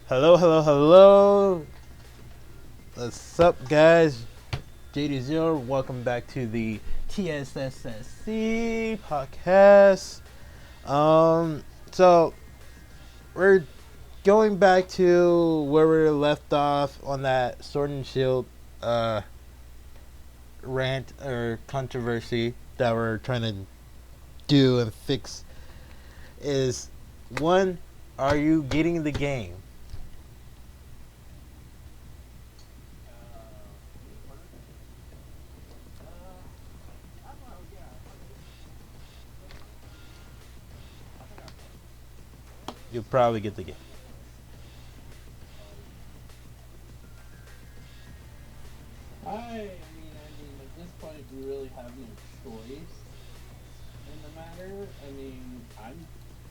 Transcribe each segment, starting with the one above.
Hello, hello, hello. What's up, guys? TheJDzero. Welcome back to the TSSC podcast. So we're going back to where we left off on that Sword and Shield rant or controversy that we're trying to do and fix. Is one, are you getting the game? You'll probably get the game. At this point, we really have no choice in the matter.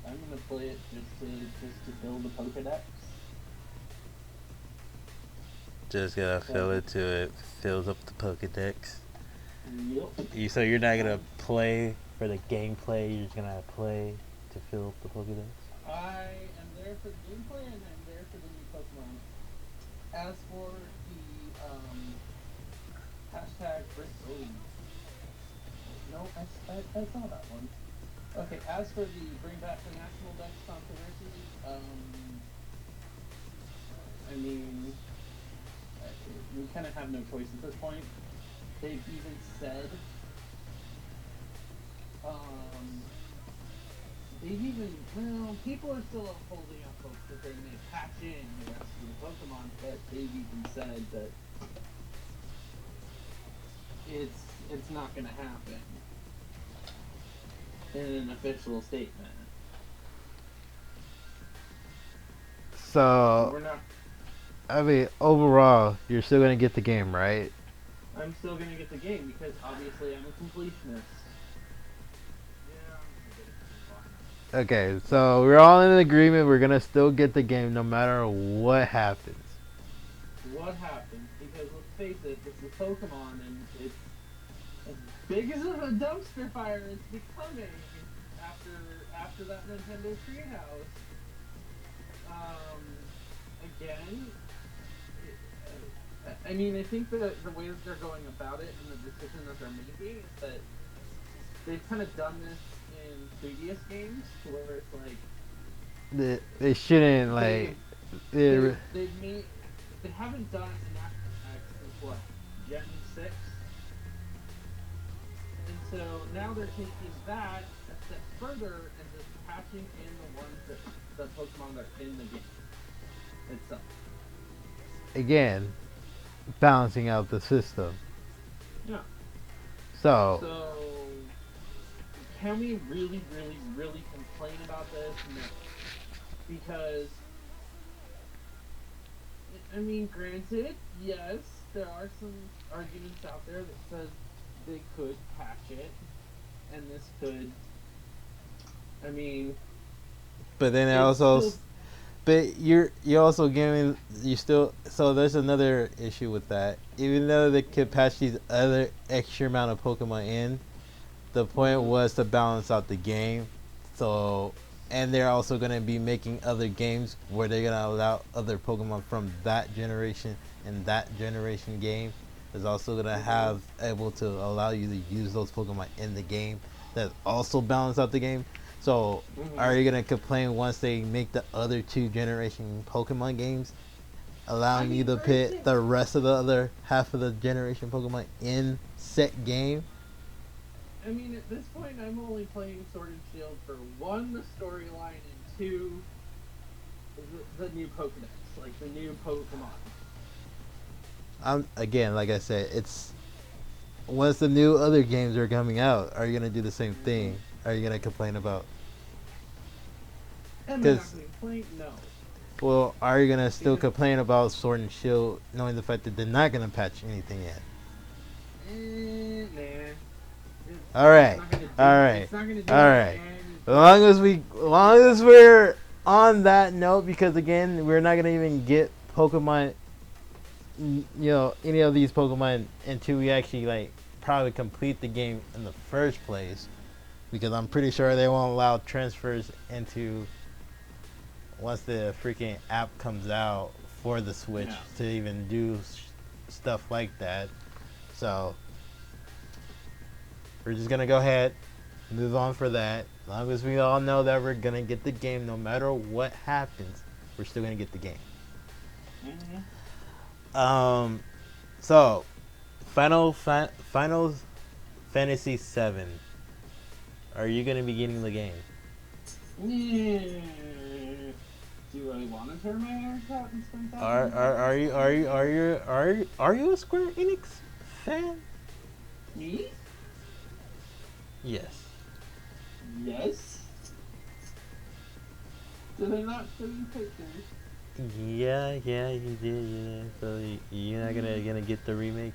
I'm gonna play it just to fill the Pokedex. Just gotta fill it till it fills up the Pokedex. Yep. So you're not gonna play for the gameplay. You're just gonna play to fill up the Pokedex. I am there for the gameplay and I'm there for the new Pokemon. As for the hashtag no, I saw that one. Okay, as for the bring back the national dex controversy, I mean, we kind of have no choice at this point. They've even said, people are still holding up hope that they may patch in the rest of the Pokemon, but they've even said that it's not going to happen in an official statement. So We're not. I mean, overall, you're still gonna get the game, right? I'm still going to get the game because obviously I'm a completionist. Okay, so we're all in agreement. We're gonna still get the game no matter what happens. What happens? Because let's face it, it's the Pokemon, and it's as big as a dumpster fire it's becoming after that Nintendo Treehouse. Again, I think that the way that they're going about it and the decision that they're making is that they've kind of done this in previous games, to where it's like They shouldn't like. they haven't done an National X since what, Gen 6, and so now they're taking that a step further and just patching in the ones the Pokemon that are in the game itself. Again, balancing out the system. Yeah. So So can we really, really, really complain about this? No. Because, granted, yes, there are some arguments out there that says they could patch it, and this could, but then it it's also, still, but you're also giving you still. So there's another issue with that. Even though they could patch these other extra amount of Pokemon in, the point was to balance out the game. So, and they're also going to be making other games where they're going to allow other Pokemon from that generation and that generation game is also going to have able to allow you to use those Pokemon in the game that also balance out the game. So, are you going to complain once they make the other two generation Pokemon games, allowing you to pit the rest of the other half of the generation Pokemon in set game? at this point, I'm only playing Sword and Shield for one, the storyline, and two, the new Pokedex, like the new Pokemon. Again, like I said, it's once the new other games are coming out, are you gonna do the same thing? Are you gonna complain about? Am I not going to complain? No. Well, are you gonna still complain about Sword and Shield, knowing the fact that they're not gonna patch anything yet? Nah. All right, all right, all right. As long as we're on that note, because again, we're not gonna even get Pokemon, any of these Pokemon until we actually like probably complete the game in the first place, because I'm pretty sure they won't allow transfers into once the freaking app comes out for the Switch to even do stuff like that. So we're just gonna go ahead, move on for that. As long as we all know that we're gonna get the game, no matter what happens, we're still gonna get the game. So Final Fantasy 7. Are you gonna be getting the game? Yeah. Do I want to turn my ears out and spend that? Are you a Square Enix fan? Me? Yes. Yes. Did I not show you pictures? Yeah, you did. Yeah. So you're not gonna get the remake?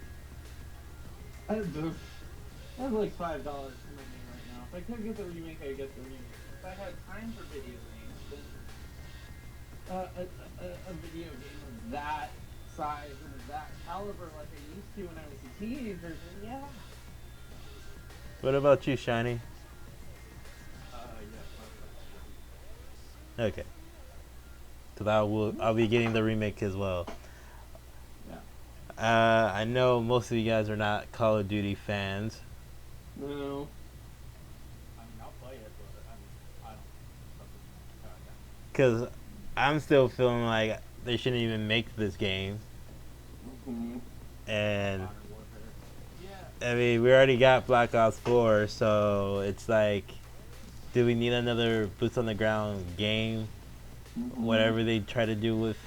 I have like $5 for my name right now. If I could get the remake, I'd get the remake. If I had time for video games, then a video game of that size and of that caliber, like I used to when I was a teenager, then yeah. What about you, Shiny? Yeah. Okay. Cause I'll be getting the remake as well. Yeah. I know most of you guys are not Call of Duty fans. No. I mean, I'll play it, but I don't. Cause I'm still feeling like they shouldn't even make this game. And I mean, we already got Black Ops 4, so it's like, do we need another boots on the ground game? Whatever they try to do with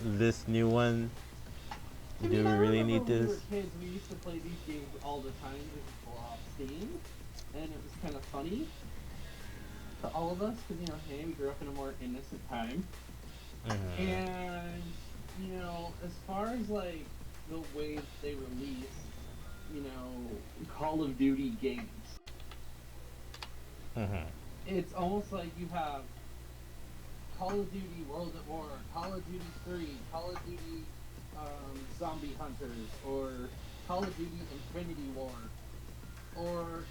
this new one, do we really need when this? we were kids, we used to play these games all the time because it's off Steam, and it was kind of funny to all of us because, you know, hey, we grew up in a more innocent time. And, you know, as far as like the way they release, you know, Call of Duty games, it's almost like you have Call of Duty World at War, Call of Duty 3, Call of Duty Zombie Hunters, or Call of Duty Infinity War, or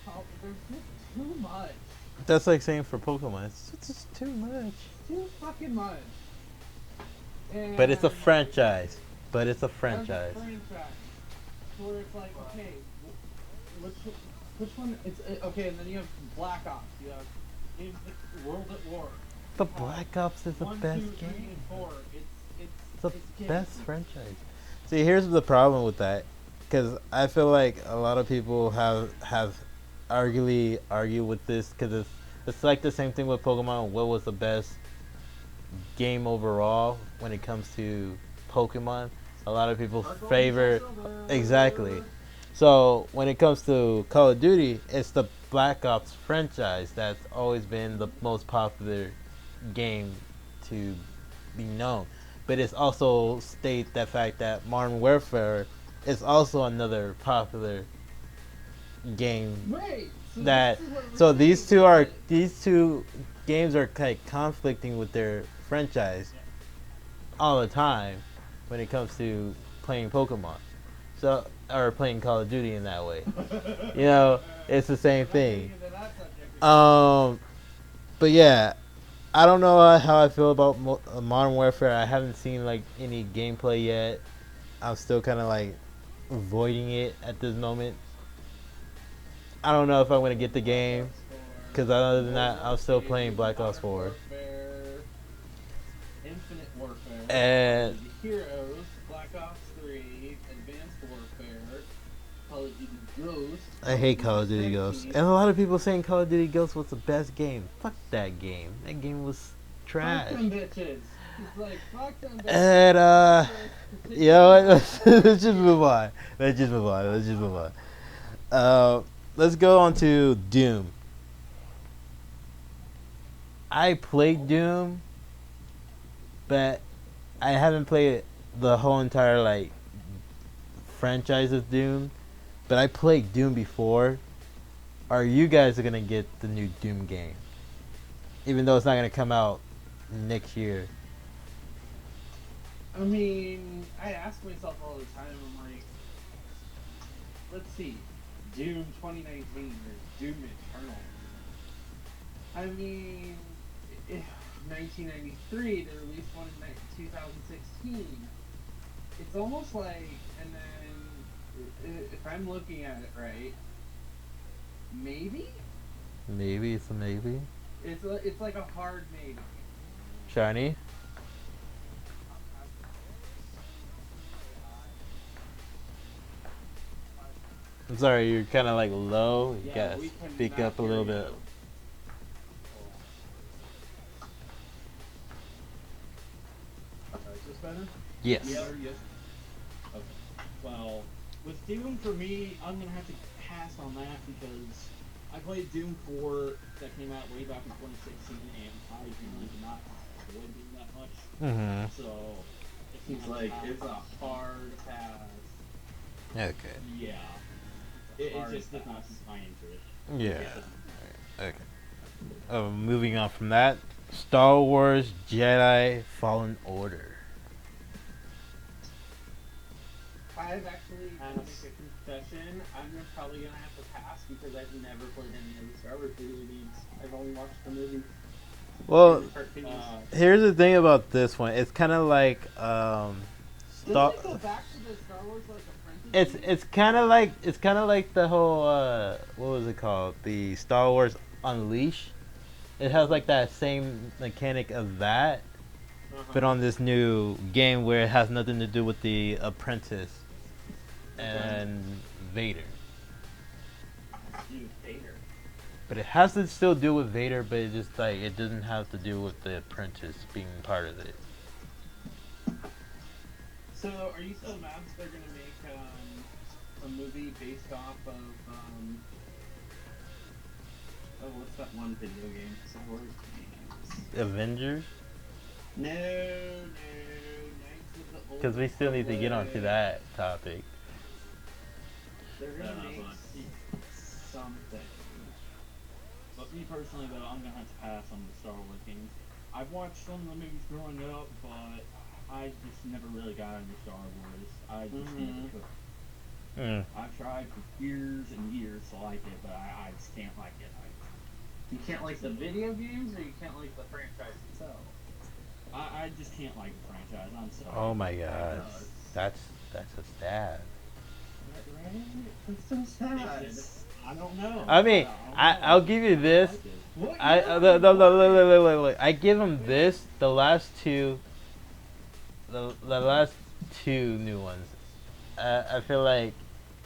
there's just too much. That's like saying for Pokemon, it's just too much. Too fucking much. And But it's a franchise. There's a franchise. Where it's like, okay, which one? It's okay, and then you have Black Ops. You have games like World at War. But Black Ops is the best 1, 2, 3, game. and 4. It's the best franchise. See, here's the problem with that, because I feel like a lot of people have argue with this, because it's like the same thing with Pokemon. What was the best game overall when it comes to Pokemon? A lot of people favor exactly. So when it comes to Call of Duty, it's the Black Ops franchise that's always been the most popular game to be known. But it's also state the fact that Modern Warfare is also another popular game. Right. So these two games are like conflicting with their franchise all the time when it comes to playing Pokemon. So, or playing Call of Duty in that way. You know, it's the same thing. But yeah, I don't know how I feel about Modern Warfare. I haven't seen like any gameplay yet. I'm still kind of like avoiding it at this moment. I don't know if I'm gonna get the game, because other than that, I'm still playing Black Ops 4. Infinite Warfare, And Heroes, Black Ops 3, Advanced Warfare, Call of Duty Ghosts. I hate Call of Duty Ghosts. And a lot of people saying Call of Duty Ghosts was the best game. Fuck that game. That game was trash. Fuck them bitches. It's like, fuck them bitches. And you know what? Let's just move on. Let's go on to Doom. I played Doom, but I haven't played the whole entire like franchise of Doom. But I played Doom before. Are you guys gonna get the new Doom game? Even though it's not gonna come out next year. I mean, I ask myself all the time, I'm like, let's see, Doom 2019 or Doom Eternal. I mean, 1993. They released one in 2016. It's almost like, and then if I'm looking at it right, maybe Maybe it's a maybe. it's like a hard maybe. Shiny. I'm sorry, you're kind of like low. You Yeah, gotta we speak cannot up a hear little you. bit. Is this better? Yes. Yes. Okay. Well, with Doom for me, I'm gonna have to pass on that because I played Doom 4 that came out way back in 2016, and I really did not enjoy Doom that much. Mm-hmm. So He's like, it's a hard pass. Okay. Yeah. It just did not pique my interest. Yeah. Okay. Moving on from that, Star Wars Jedi Fallen Order. I've actually to make a confession. Probably gonna have to pass because I've never played any of the Star Wars movies. I've only watched the movies. Well, and the cartoons. here's the thing about this one. It's kind of like Doesn't it go back to the Star Wars like Apprentice? it's kind of like the whole what was it called? The Star Wars Unleash. It has like that same mechanic of that, but on this new game where it has nothing to do with the Apprentice and Vader. Vader. But it has to still do with Vader, but it just like it doesn't have to do with the Apprentice being part of it. So, are you still mad that they're gonna make a movie based off of what's that one video game? Star Wars games. Avengers? No, Knights of the Old Because we still need to get onto that topic. They're gonna make something. But me personally, though, I'm gonna have to pass on the Star Wars games. I've watched some of the movies growing up, but I just never really got into Star Wars. I just never could. I've tried for years and years to like it, but I just can't like it. You can't like the video games, or you can't like the franchise itself? I just can't like the franchise. I'm sorry. Oh my god, that's a stab. Right? It's so sad. I don't know. I mean, I'll give you this. Look, I give him this. The last two new ones. I feel like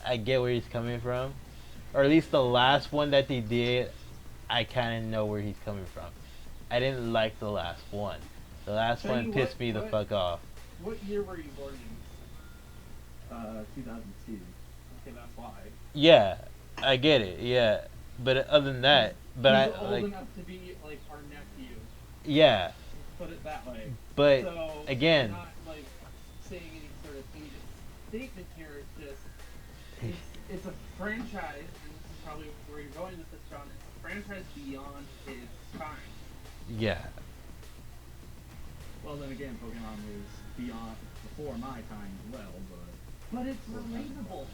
I get where he's coming from, or at least the last one that they did. I kind of know where he's coming from. I didn't like the last one. The last one pissed me the fuck off. What year were you born in? 2002. Okay, that's why. Yeah, I get it. Yeah, but other than that, but He's old enough to be like our nephew. Yeah. Let's put it that way. But so, again, I'm not like saying any sort of ageist statement here. It's just it's a franchise, and this is probably where you're going with this, John. It's a franchise beyond its time. Yeah. Well, then again, Pokemon was before my time as well, but it's relatable.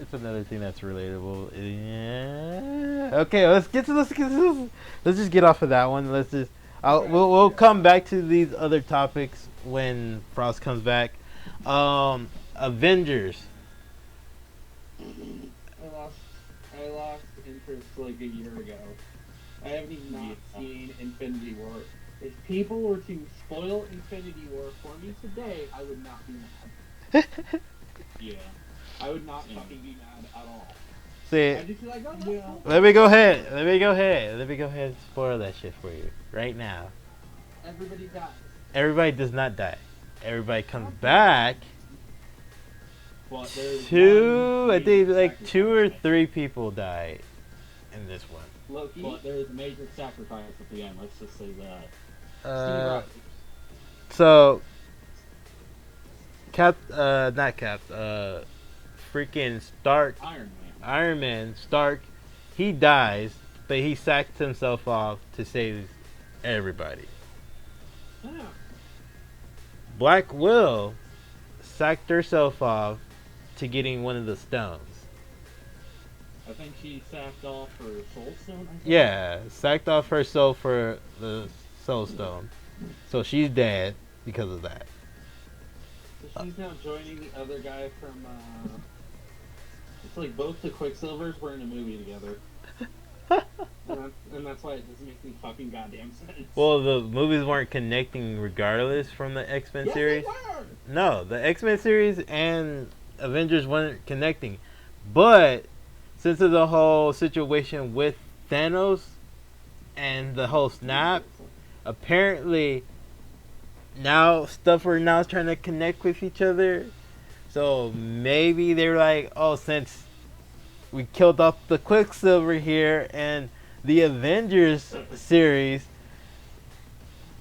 It's another thing that's relatable. Yeah. Okay, let's just get off of that one. Let's just we'll come back to these other topics when Frost comes back. Avengers. I lost interest like a year ago. I haven't even seen Infinity War. If people were to spoil Infinity War for me today, I would not be mad. Yeah. I would not fucking be mad at all. See, I'd just be like, oh, that's cool. let me go ahead and spoil that shit for you right now. Everybody dies. Everybody does not die. Everybody comes back. Well, I think like 2 or 3 people die in this one. Loki. But there's a major sacrifice at the end. Let's just say that. So freaking Stark, Iron Man Stark, he dies, but he sacked himself off to save everybody. Yeah. Black Widow sacked herself off to getting one of the stones. I think she sacked off her soul stone. Yeah, sacked off her soul for the Soul Stone. So she's dead because of that. So she's now joining the other guy from. It's like both the Quicksilvers were in a movie together. and that's why it doesn't make any fucking goddamn sense. Well, the movies weren't connecting regardless from the X-Men yes, series. They were. No, the X-Men series and Avengers weren't connecting. But since of the whole situation with Thanos and the whole snap, apparently now stuff are now trying to connect with each other. So maybe they're like, oh, since we killed off the Quicksilver here and the Avengers series,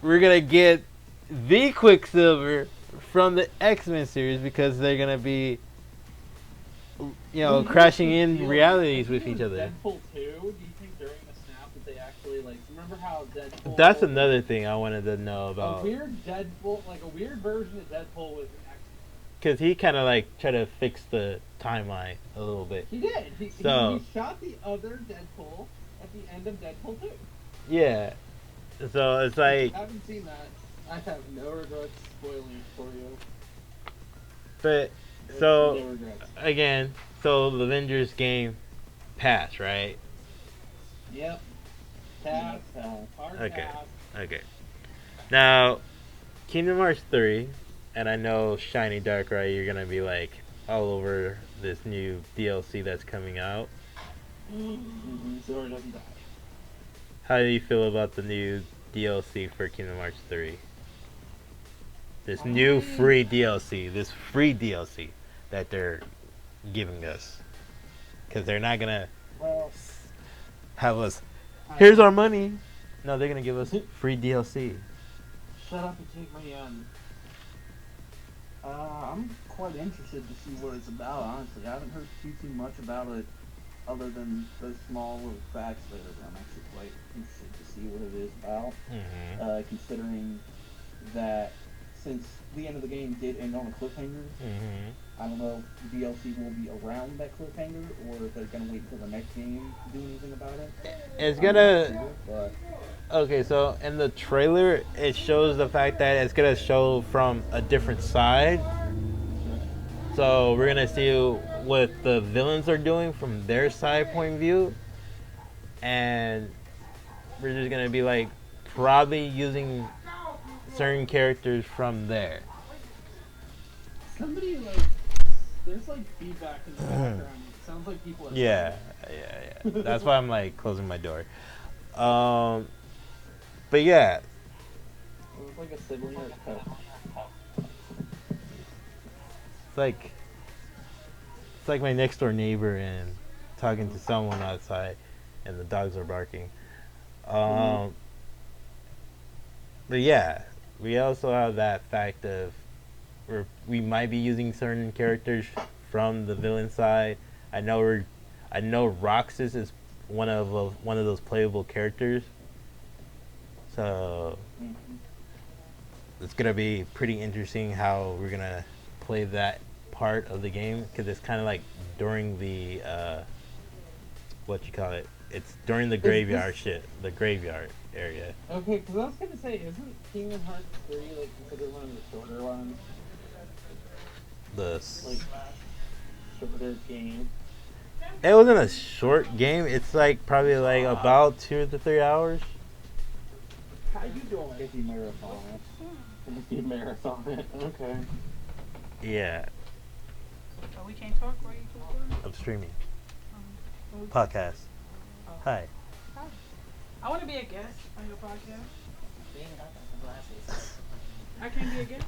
we're gonna get the Quicksilver from the X-Men series because they're gonna be, crashing in realities with each other. Deadpool 2, do you think during the snap that they actually, remember how Deadpool... That's another thing I wanted to know about. A weird Deadpool, a weird version of Deadpool was an X-Men. Because he kind of, tried to fix the timeline a little bit. He did. He shot the other Deadpool at the end of Deadpool 2. Yeah. So it's like... If you haven't seen that, I have no regrets spoiling it for you. But... So, again, the Avengers game passed, right? Yep. Pass. Hard Okay. pass. Okay. Now, Kingdom Hearts 3, and I know Shiny Dark, right? You're gonna be all over this new DLC that's coming out. Zora doesn't die. How do you feel about the new DLC for Kingdom Hearts 3? This new free DLC that they're giving us. Because they're not going to have us, here's our money. No, they're going to give us free DLC. Shut up and take my I'm quite interested to see what it's about, honestly. I haven't heard too much about it other than those small little facts later, but I'm actually quite interested to see what it is about. Mm-hmm. Considering that since the end of the game did end on a cliffhanger, I don't know if DLC will be around that cliffhanger or if they're going to wait until the next game to do anything about it. It's going to... Okay, so in the trailer, it shows the fact that it's going to show from a different side. So we're going to see what the villains are doing from their side point of view. And we're just going to be probably using certain characters from there. Somebody there's feedback in the background. It sounds like people are Yeah. That's why I'm closing my door. But yeah. It was like a sibling or a pet. It's like my next door neighbor and talking to someone outside and the dogs are barking. But yeah, we also have that fact of we might be using certain characters from the villain side. I know Roxas is one of those playable characters. So it's gonna be pretty interesting how we're gonna play that part of the game because it's kind of during the it's during the graveyard the graveyard area. Okay, because I was gonna say, isn't Kingdom Hearts 3 considered one of the shorter ones? Shorter game. It wasn't a short game. It's probably about 2 to 3 hours. How you doing? If you marathon it. If you marathon it. Okay. Yeah. Oh, we can't talk while you talking? I'm streaming. Podcast. Oh. Hi. Hi. I want to be a guest on your podcast. I can be a guest?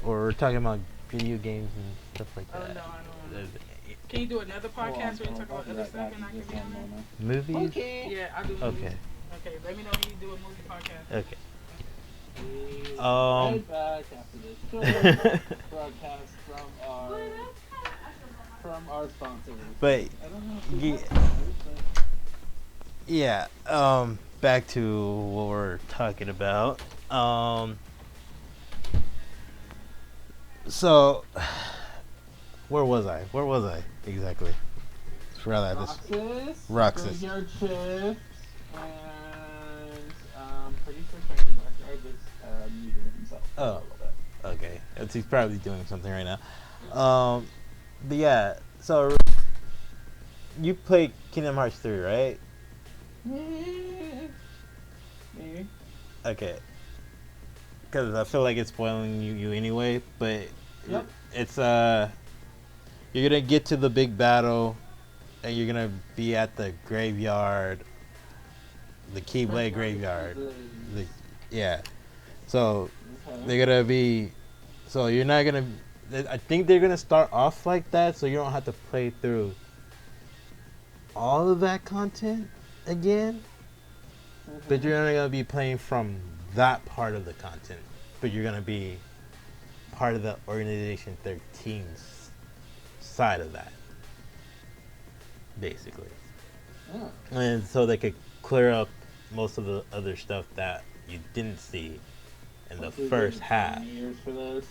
Or we're talking about video games and stuff like Oh, that. no, I don't know. Can you do another podcast where you talk about other stuff and I can be on there? Movies? Okay. Yeah, I'll do movies. Okay. Okay, let me know when you do a movie podcast. Okay. Right back after this broadcast from our sponsors. But I don't know if yeah, back to what we're talking about. So where was I exactly? Forgot that. Roxas. Roxas. Graveyard Shift, and pretty sure Shiny Darkrai just muted himself. Oh. A little bit. Okay, he's probably doing something right now. But yeah, so you played Kingdom Hearts 3, right? Maybe. Okay. Because I feel like it's spoiling you anyway, but Yep. it's you're gonna get to the big battle, and you're gonna be at the graveyard, the Keyblade graveyard. Yeah. So they're gonna be. So you're not gonna. I think they're gonna start off like that, so you don't have to play through all of that content again. But you're only gonna be playing from that part of the content. But you're gonna be part of the Organization 13's side of that, basically. Oh. And so they could clear up most of the other stuff that you didn't see in the first half. Years for this.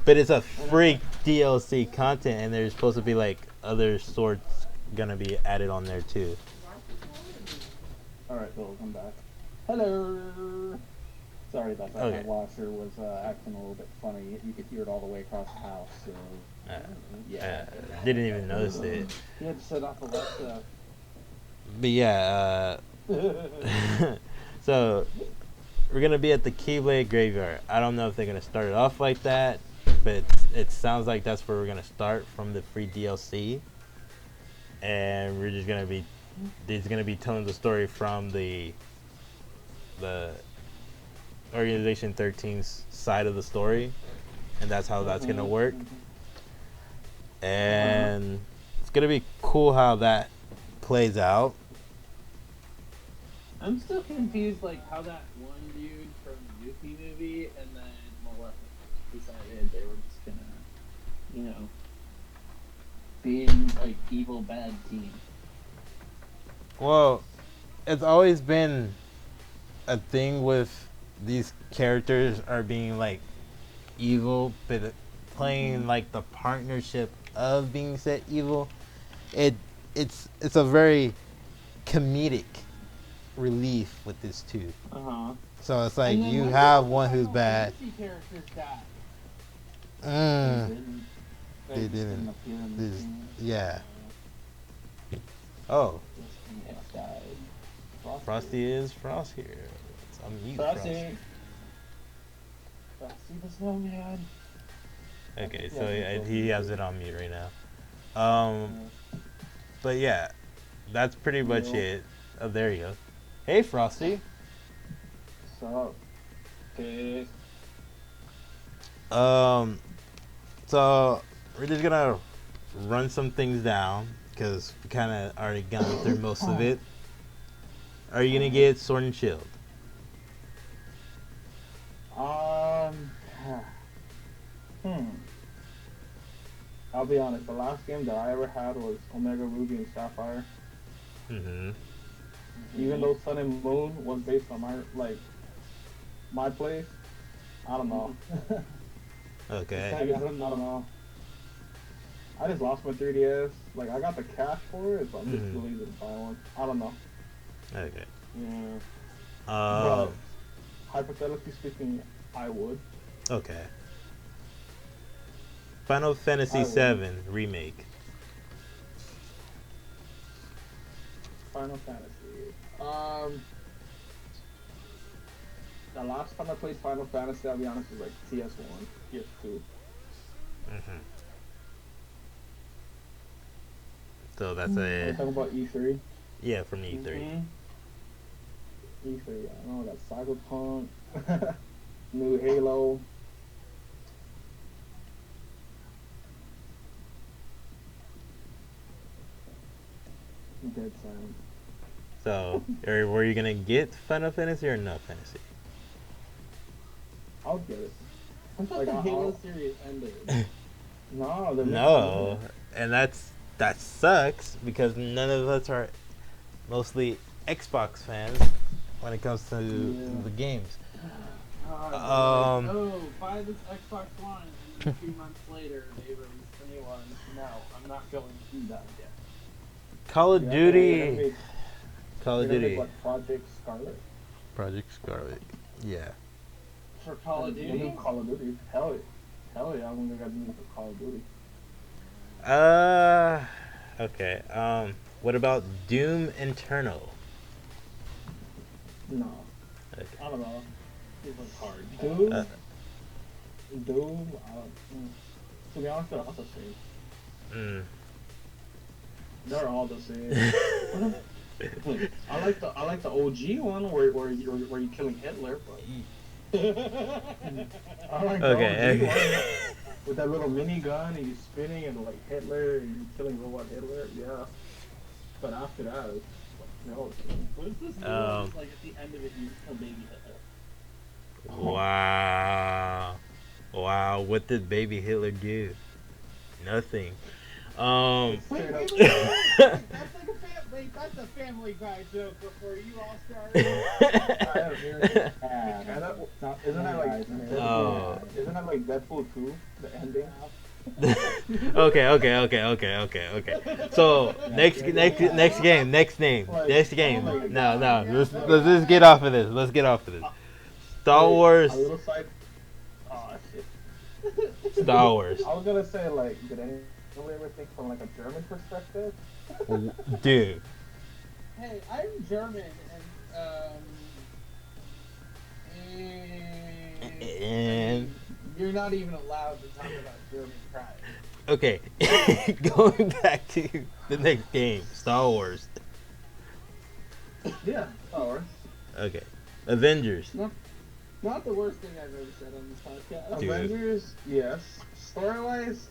But it's a free DLC content, and there's supposed to be like other sorts gonna be added on there too. Alright, Bill, come back. Hello! Sorry about that. Okay. My washer was acting a little bit funny. You could hear it all the way across the house, so... Didn't even notice it. You had to set off Alexa. But yeah, so we're gonna be at the Keyblade graveyard. I don't know if they're gonna start it off like that, but it sounds like that's where we're gonna start from the free DLC, and we're just gonna be telling the story from the Organization 13's side of the story, and that's how that's gonna work. And it's gonna be cool how that plays out. I'm still confused, like, how that one dude from the Yuffie movie and then Maleficent decided they were just gonna, you know, be in, like, evil bad team. Well, it's always been a thing with these characters are being like evil, but playing like the partnership of being set evil. It's a very comedic relief with this too. So it's like you have one who's bad. They didn't. Yeah. Oh. Frosty is Frost here. Let's unmute Frosty. Frosty the Snowman. Okay, so he has it on mute right now. But yeah, that's pretty much it. Oh, there you go. Hey, Frosty. What's up? Okay. So we're just gonna run some things down because we kind of already gone through most of it. Are you gonna get Sword and Shield? I'll be honest. The last game that I ever had was Omega Ruby and Sapphire. Even though Sun and Moon was based on my place, I don't know. Okay. I don't know. I just lost my 3DS. Like, I got the cash for it, so I'm just really gonna buy one. I don't know. Okay. Yeah. But hypothetically speaking, I would. Okay. Final Fantasy VII Remake. Final Fantasy. The last time I played Final Fantasy, I'll be honest, was like TS1, TS2. So that's a... Talking about E3? Yeah, from E3. E3, I don't know, got Cyberpunk, new Halo. Dead silence. So, were you gonna get Final Fantasy or no Fantasy? I'll get it. I thought the Halo series ended. No, and that sucks because none of us are mostly Xbox fans when it comes to the games. Buy this Xbox One, and then 2 months later they released a new one. No, I'm not going to do that yet. Call of Duty. Like Project Scarlet. Project Scarlet. Yeah. For Call of The Duty. new Call of Duty. Hell yeah, I'm gonna get the new Call of Duty. Okay. What about Doom Eternal? No. Okay. I don't know. It was hard. Doom. To be honest, they're all the same. They're all the same. I like the OG one where you're killing Hitler, but I like the OG one with that little minigun and you're spinning and like Hitler and you're killing robot Hitler. Yeah, but after that, no. What is this? Like at the end of it, you just kill baby Hitler. Wow. What did baby Hitler do? Nothing. Wait, that's a Family Guy joke before you all started. Isn't that like Deadpool 2, the ending? Okay. So next game. No. Let's just get off of this. Star Wars. A little side. Oh shit. Star Wars. I was gonna say like, did anyone ever think from like a German perspective? Dude. Hey, I'm German, and you're not even allowed to talk about German pride. Okay, going back to the next game, Star Wars. Yeah, Star Wars. Okay, Avengers. Not the worst thing I've ever said on this podcast. Dude. Avengers, yes. Story-wise,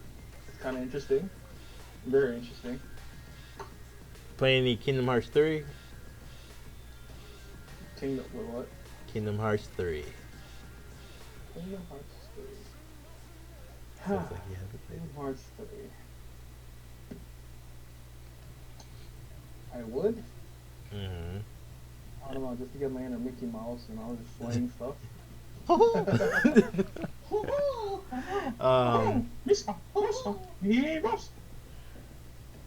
it's kind of interesting. Very interesting. Play any Kingdom Hearts 3? Kingdom, what? Kingdom Hearts 3. Kingdom Hearts 3. Sounds like you haven't played Kingdom it. Hearts 3. I would. Mm-hmm. I don't know, just to get my inner Mickey Mouse and I was just slaying stuff.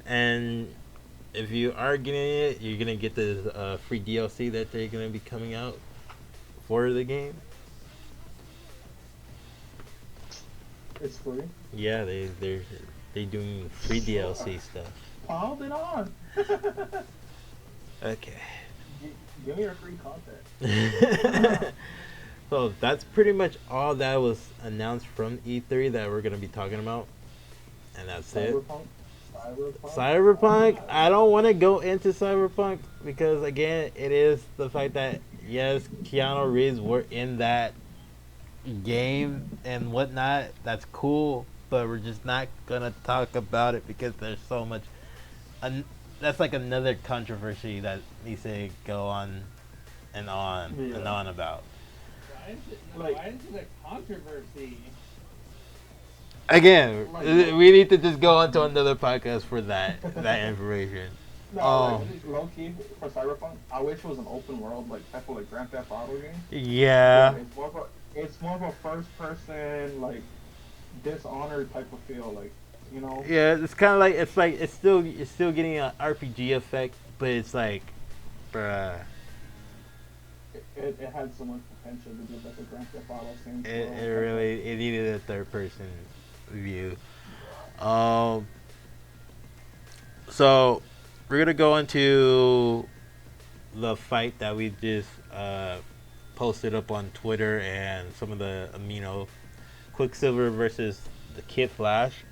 And if you are getting it, you're gonna get the free DLC that they're gonna be coming out for the game. It's free. Yeah, they're doing free DLC stuff. Piled it on. Okay. Give me your free content. So that's pretty much all that was announced from E3 that we're gonna be talking about, and that's it. Cyberpunk. I don't want to go into Cyberpunk because again, it is the fact that yes, Keanu Reeves were in that game and whatnot. That's cool, but we're just not gonna talk about it because there's so much. That's like another controversy that needs to go on and on about. Why is it a controversy? Again, we need to just go on to another podcast for that information. No, low key for Cyberpunk, I wish it was an open world like type of like Grand Theft Auto game. Yeah. It's more of a first person like Dishonored type of feel, like, you know. Yeah, it's kind of like it's still getting an RPG effect, but it's like, bruh. It had so much potential to be like a Grand Theft Auto thing. It needed a third person view. So we're gonna go into the fight that we just posted up on Twitter and some of the Quicksilver versus the Kid Flash,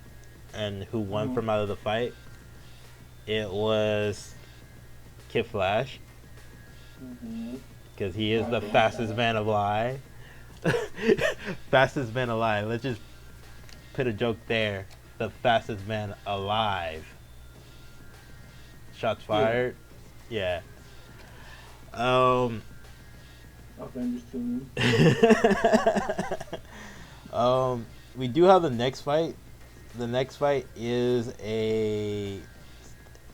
and who won from out of the fight. It was Kid Flash. Because he is the fastest man alive. Fastest man alive. Let's just put a joke there. The fastest man alive. Shots fired. Yeah. Avengers 2. We do have the next fight. The next fight is it's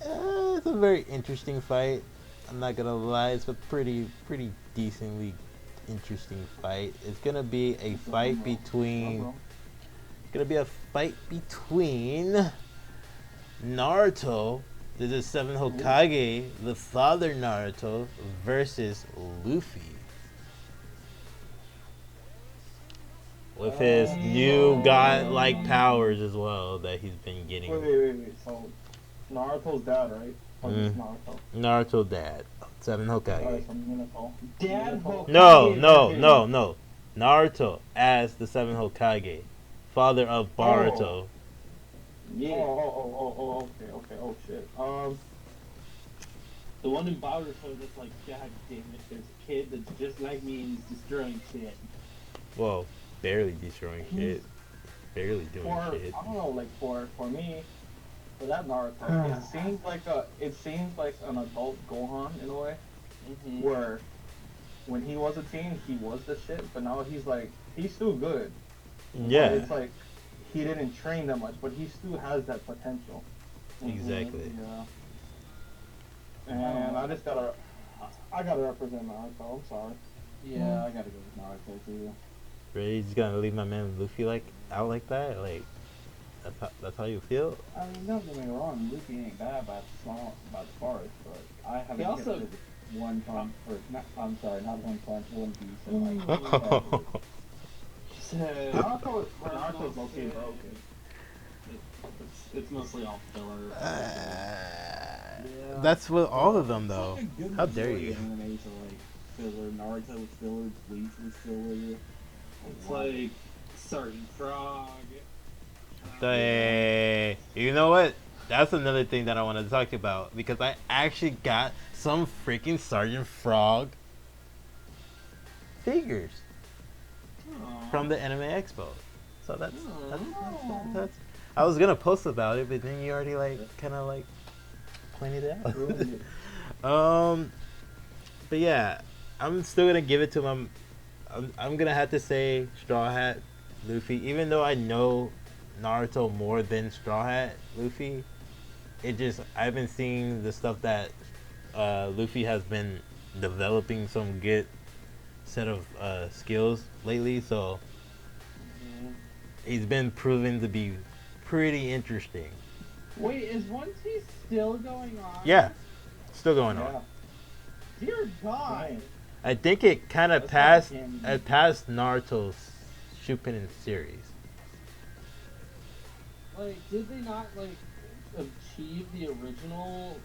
a very interesting fight. I'm not gonna lie, it's a pretty decently interesting fight. It's gonna be a fight between Naruto, the 7 Hokage, the father Naruto, versus Luffy. with his new god-like powers as well that he's been getting. Wait. So, Naruto's dad, right? Or just Naruto? Naruto dad. 7 Hokage. Alright, so Minato. Dad Hokage. No. Naruto as the 7 Hokage. Father of Boruto. Yeah. Oh, okay. Oh, shit. The one in Boruto that's like, God damn it, there's a kid that's just like me and he's destroying shit. Well, barely destroying shit. Barely doing shit. I don't know, like for me, for that Naruto, it seems like an adult Gohan in a way, where when he was a teen, he was the shit, but now he's still good. Yeah. But it's like he didn't train that much, but he still has that potential. Exactly. Yeah. And I gotta represent Naruto. I'm sorry. Yeah, I gotta go with Naruto too. Really, you just gonna leave my man Luffy out like that? Like, that's how you feel? I mean, don't get me wrong, Luffy ain't bad by the forest, but I haven't also- hit One Punch, not One Punch, One Piece, and like, Naruto's okay broken. it's mostly all filler. That's with all of them, though. How dare you? Animes are like filler. Naruto was filler. Bleach was filler. It's like Sergeant Frog. You know what? That's another thing that I want to talk about because I actually got some freaking Sergeant Frog figures from the Anime Expo. So that's I was gonna post about it, but then you already kind of pointed it out. But yeah, I'm still gonna give it to him. I'm gonna have to say Straw Hat Luffy, even though I know Naruto more than Straw Hat Luffy. I've been seeing the stuff that Luffy has been developing some good set of skills lately, so he's been proven to be pretty interesting. Wait, is One Piece still going on? Yeah, still going on. Dear God. I think it kind of passed Naruto's Shippuden series. Like, did they not achieve the original,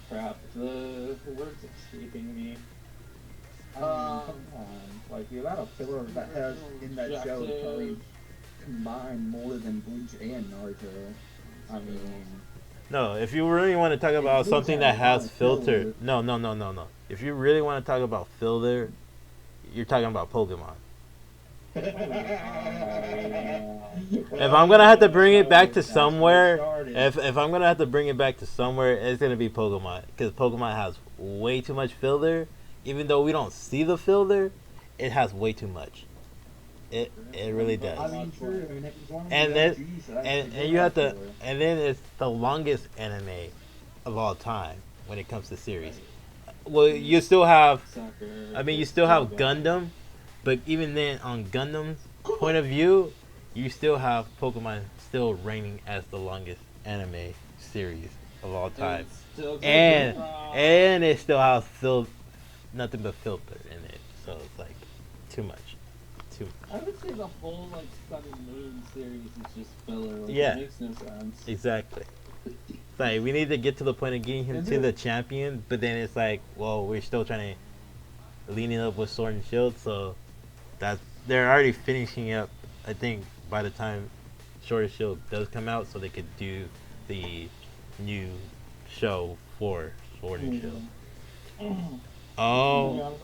crap? The word's escaping me. Like the amount of filler that has in that show is probably combined more than Bleach and Naruto. I mean, no, if you really want to talk about something that has filter, no. If you really want to talk about filter, you're talking about Pokemon. If I'm gonna have to bring it back to somewhere, if I'm gonna have to bring it back to somewhere, it's gonna be Pokemon because Pokemon has way too much filler. Even though we don't see the filler, it has way too much. It really does. I mean, true. I mean, it's one of the And then OGs, so that's and good you have to filler. and then it's the longest anime of all time when it comes to series. Well, you still have Gundam, but even then on Gundam's point of view, you still have Pokemon still reigning as the longest anime series of all time. And it still has nothing but filter in it. So it's like too much. I would say the whole Sun and Moon series is just filler. Yeah. It makes no sense. Exactly. Like we need to get to the point of getting him to the champion, but then it's like, well, we're still trying to leaning up with Sword and Shield, so they're already finishing up. I think by the time Sword and Shield does come out, so they could do the new show for Sword and Shield. Oh,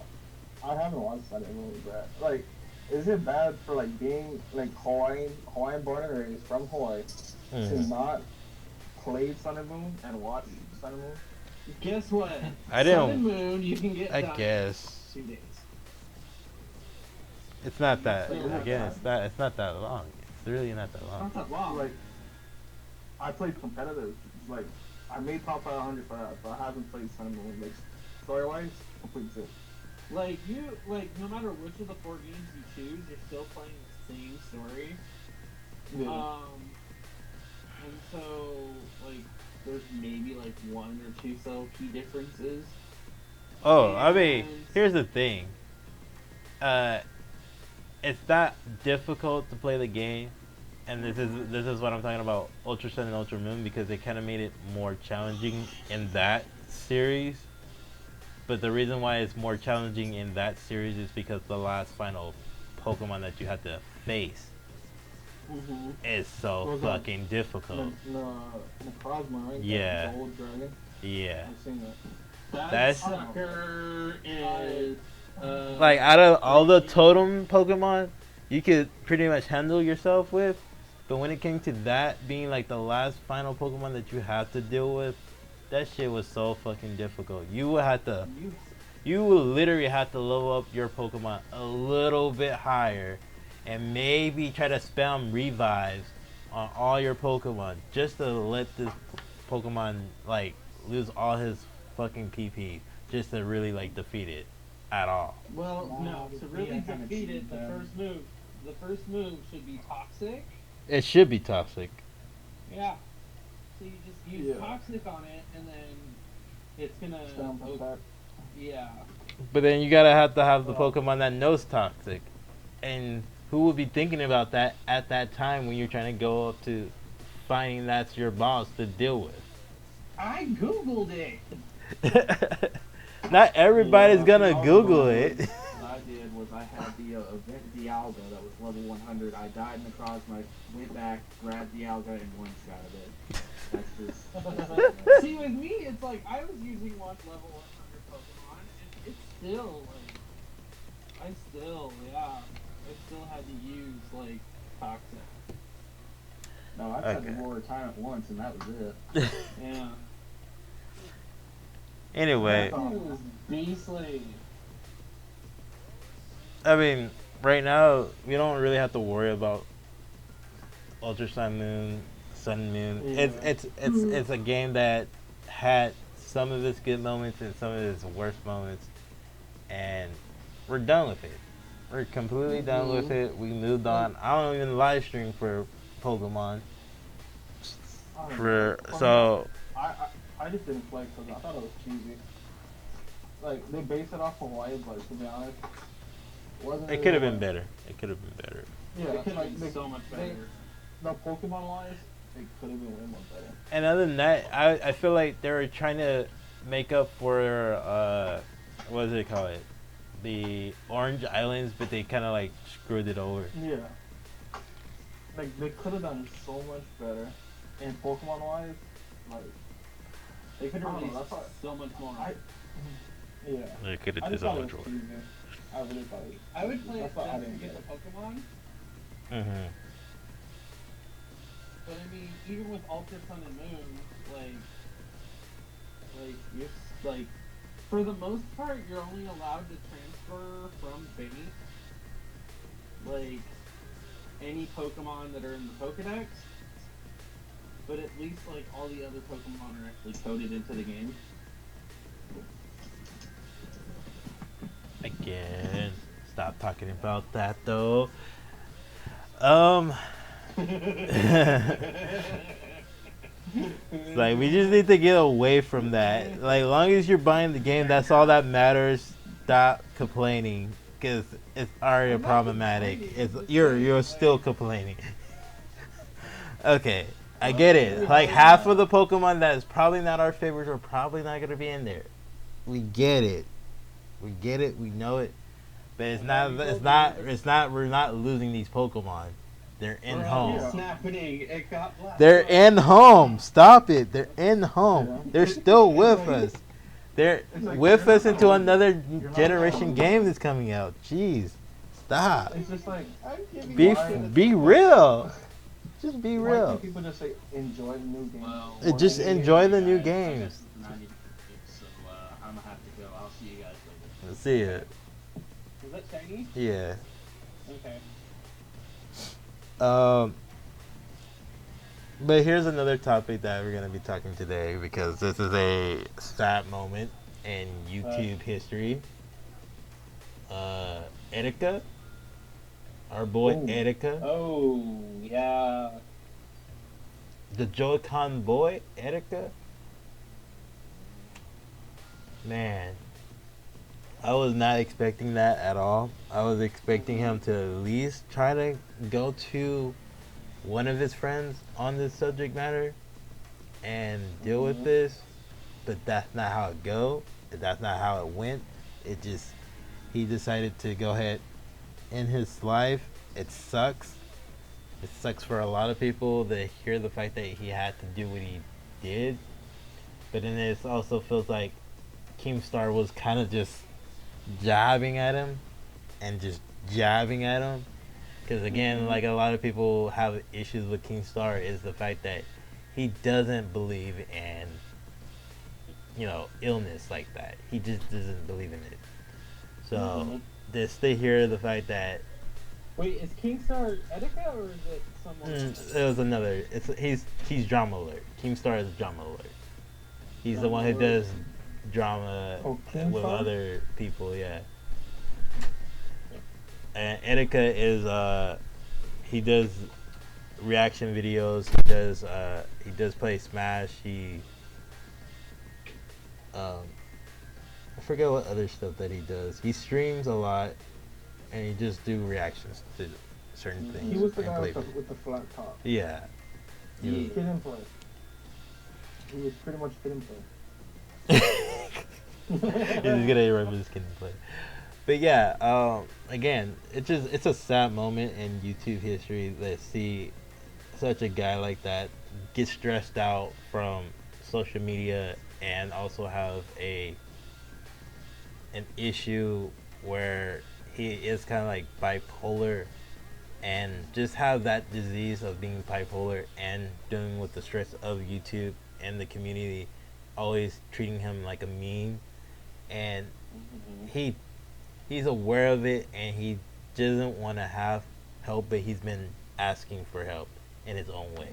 I haven't watched that in really bad. Like, is it bad for being Hawaiian born or is from Hawaii to not play Sun and Moon and watch Sun and Moon? Guess what? I didn't- Sun and Moon, you can get I done guess in 2 days. it's not that. Again, it's not that long. It's really not that long. Not that long. Like, I played competitive. Like, I made top 500 for that, but I haven't played Sun and Moon. Like, story-wise, complete shit. No matter which of the 4 games you choose, you're still playing the same story. Yeah. And so, there's maybe 1 or 2 subtle key differences. Oh, I mean, here's the thing. It's not difficult to play the game, and this is what I'm talking about Ultra Sun and Ultra Moon, because they kind of made it more challenging in that series. But the reason why it's more challenging in that series is because the last final Pokemon that you had to face is so fucking difficult. Necrozma, right? Yeah. The old dragon. Yeah. I've seen that. That's sucker is like, out of all the totem Pokemon you could pretty much handle yourself with, but when it came to that being like the last final Pokemon that you have to deal with, that shit was so fucking difficult. You would literally have to level up your Pokemon a little bit higher and maybe try to spam revives on all your Pokemon just to let this Pokemon like lose all his fucking PP just to really like defeat it at all. well, no, to really defeat it, the first move should be Toxic. It should be Toxic. Yeah. So you just use Toxic on it, and then it's gonna. Yeah. But then you gotta have to have the Pokemon that knows Toxic, and who would be thinking about that at that time when you're trying to go up to finding that's your boss to deal with? I googled it. Not everybody's gonna Google it. What I did was I had the event Dialga that was level 100. I died in the Necrozma, went back, grabbed Dialga, and one-shotted it. That's just... See, with me, it's like I was using one level 100 Pokemon, and it's still like I still had to use like Toxic. No, I tried to roar retirement once, and that was it. Yeah. Anyway, That was beastly. I mean, right now we don't really have to worry about Ultra Sun Moon, Sun Moon. Yeah. It's a game that had some of its good moments and some of its worst moments, and we're done with it. We're completely done with it. We moved on. I don't even live stream for Pokemon. I just didn't play because I thought it was cheesy. Like, they base it off Hawaii, but to be honest, It could have been better. It could have been better. Yeah, It could have been they, so much better. No, Pokemon wise, it could have been way more better. And other than that, I feel like they were trying to make up for what does it call it? The Orange Islands, but they kind of like screwed it over. Yeah. Like, they could have done so much better. And Pokemon wise, like, They could I have don't know, released that's so much more. yeah. They could I have did just so thought it much was more. cheesy. I really thought it. I would play it That's why I just to didn't get get the Pokemon. Mm-hmm. But I mean, even with Ultra Sun and Moon, you're like, for the most part, you're only allowed to transfer from base, like, any Pokemon that are in the Pokedex. But at least, like, all the other Pokemon are actually coded into the game. Again, stop talking about that though. Like, we just need to get away from that. Like, as long as you're buying the game, that's all that matters. Stop complaining, because it's already problematic. It's you're still complaining. Okay, I get it. Like, half of the Pokemon that is probably not our favorites are probably not gonna be in there. We get it. We get it. We know it. But it's not. We're not losing these Pokemon. They're in home. They're in home. Stop it. They're in home. They're still with us. They're with us until another generation game is coming out. Jeez. Stop. It's just like, Be real. Just be why real. can't people just say enjoy the new game? Well, Just enjoy the new guys, games. it's 90 minutes, so I'm gonna have to go. I'll see you guys later. Let's see it. Is that shiny? Yeah. Okay. But here's another topic that we're gonna be talking today, because this is a sad moment in YouTube history. Etika, our boy Etika, Oh, yeah. the Joy-Con boy Etika. Man, I was not expecting that at all. I was expecting him to at least try to go to one of his friends on this subject matter and deal with this, but that's not how it go. That's not how it went. It just he decided to go ahead in his life. It sucks. It sucks for a lot of people to hear the fact that he had to do what he did, but then it also feels like Keemstar was kind of just jabbing at him and just jabbing at him. Because again, like a lot of people have issues with Keemstar is the fact that he doesn't believe in, illness like that. He just doesn't believe in it. So just to hear the fact that Wait, is Kingstar Etika or is it someone else? it was another. He's Drama Alert. Keemstar is Drama Alert. He's the one who does drama with other people. Yeah. And Etika is he does reaction videos. He does play Smash. I forget what other stuff that he does. He streams a lot, and he just do reactions to certain things. He was the guy with the flat top. Yeah. He didn't play. He was pretty much didn't play. He's gonna remember this kid play. But yeah, again, it's a sad moment in YouTube history to see such a guy like that get stressed out from social media and also have an issue where he is kind of like bipolar and just have that disease of being bipolar and dealing with the stress of YouTube and the community always treating him like a meme, and he's aware of it and he doesn't want to have help, but he's been asking for help in his own way.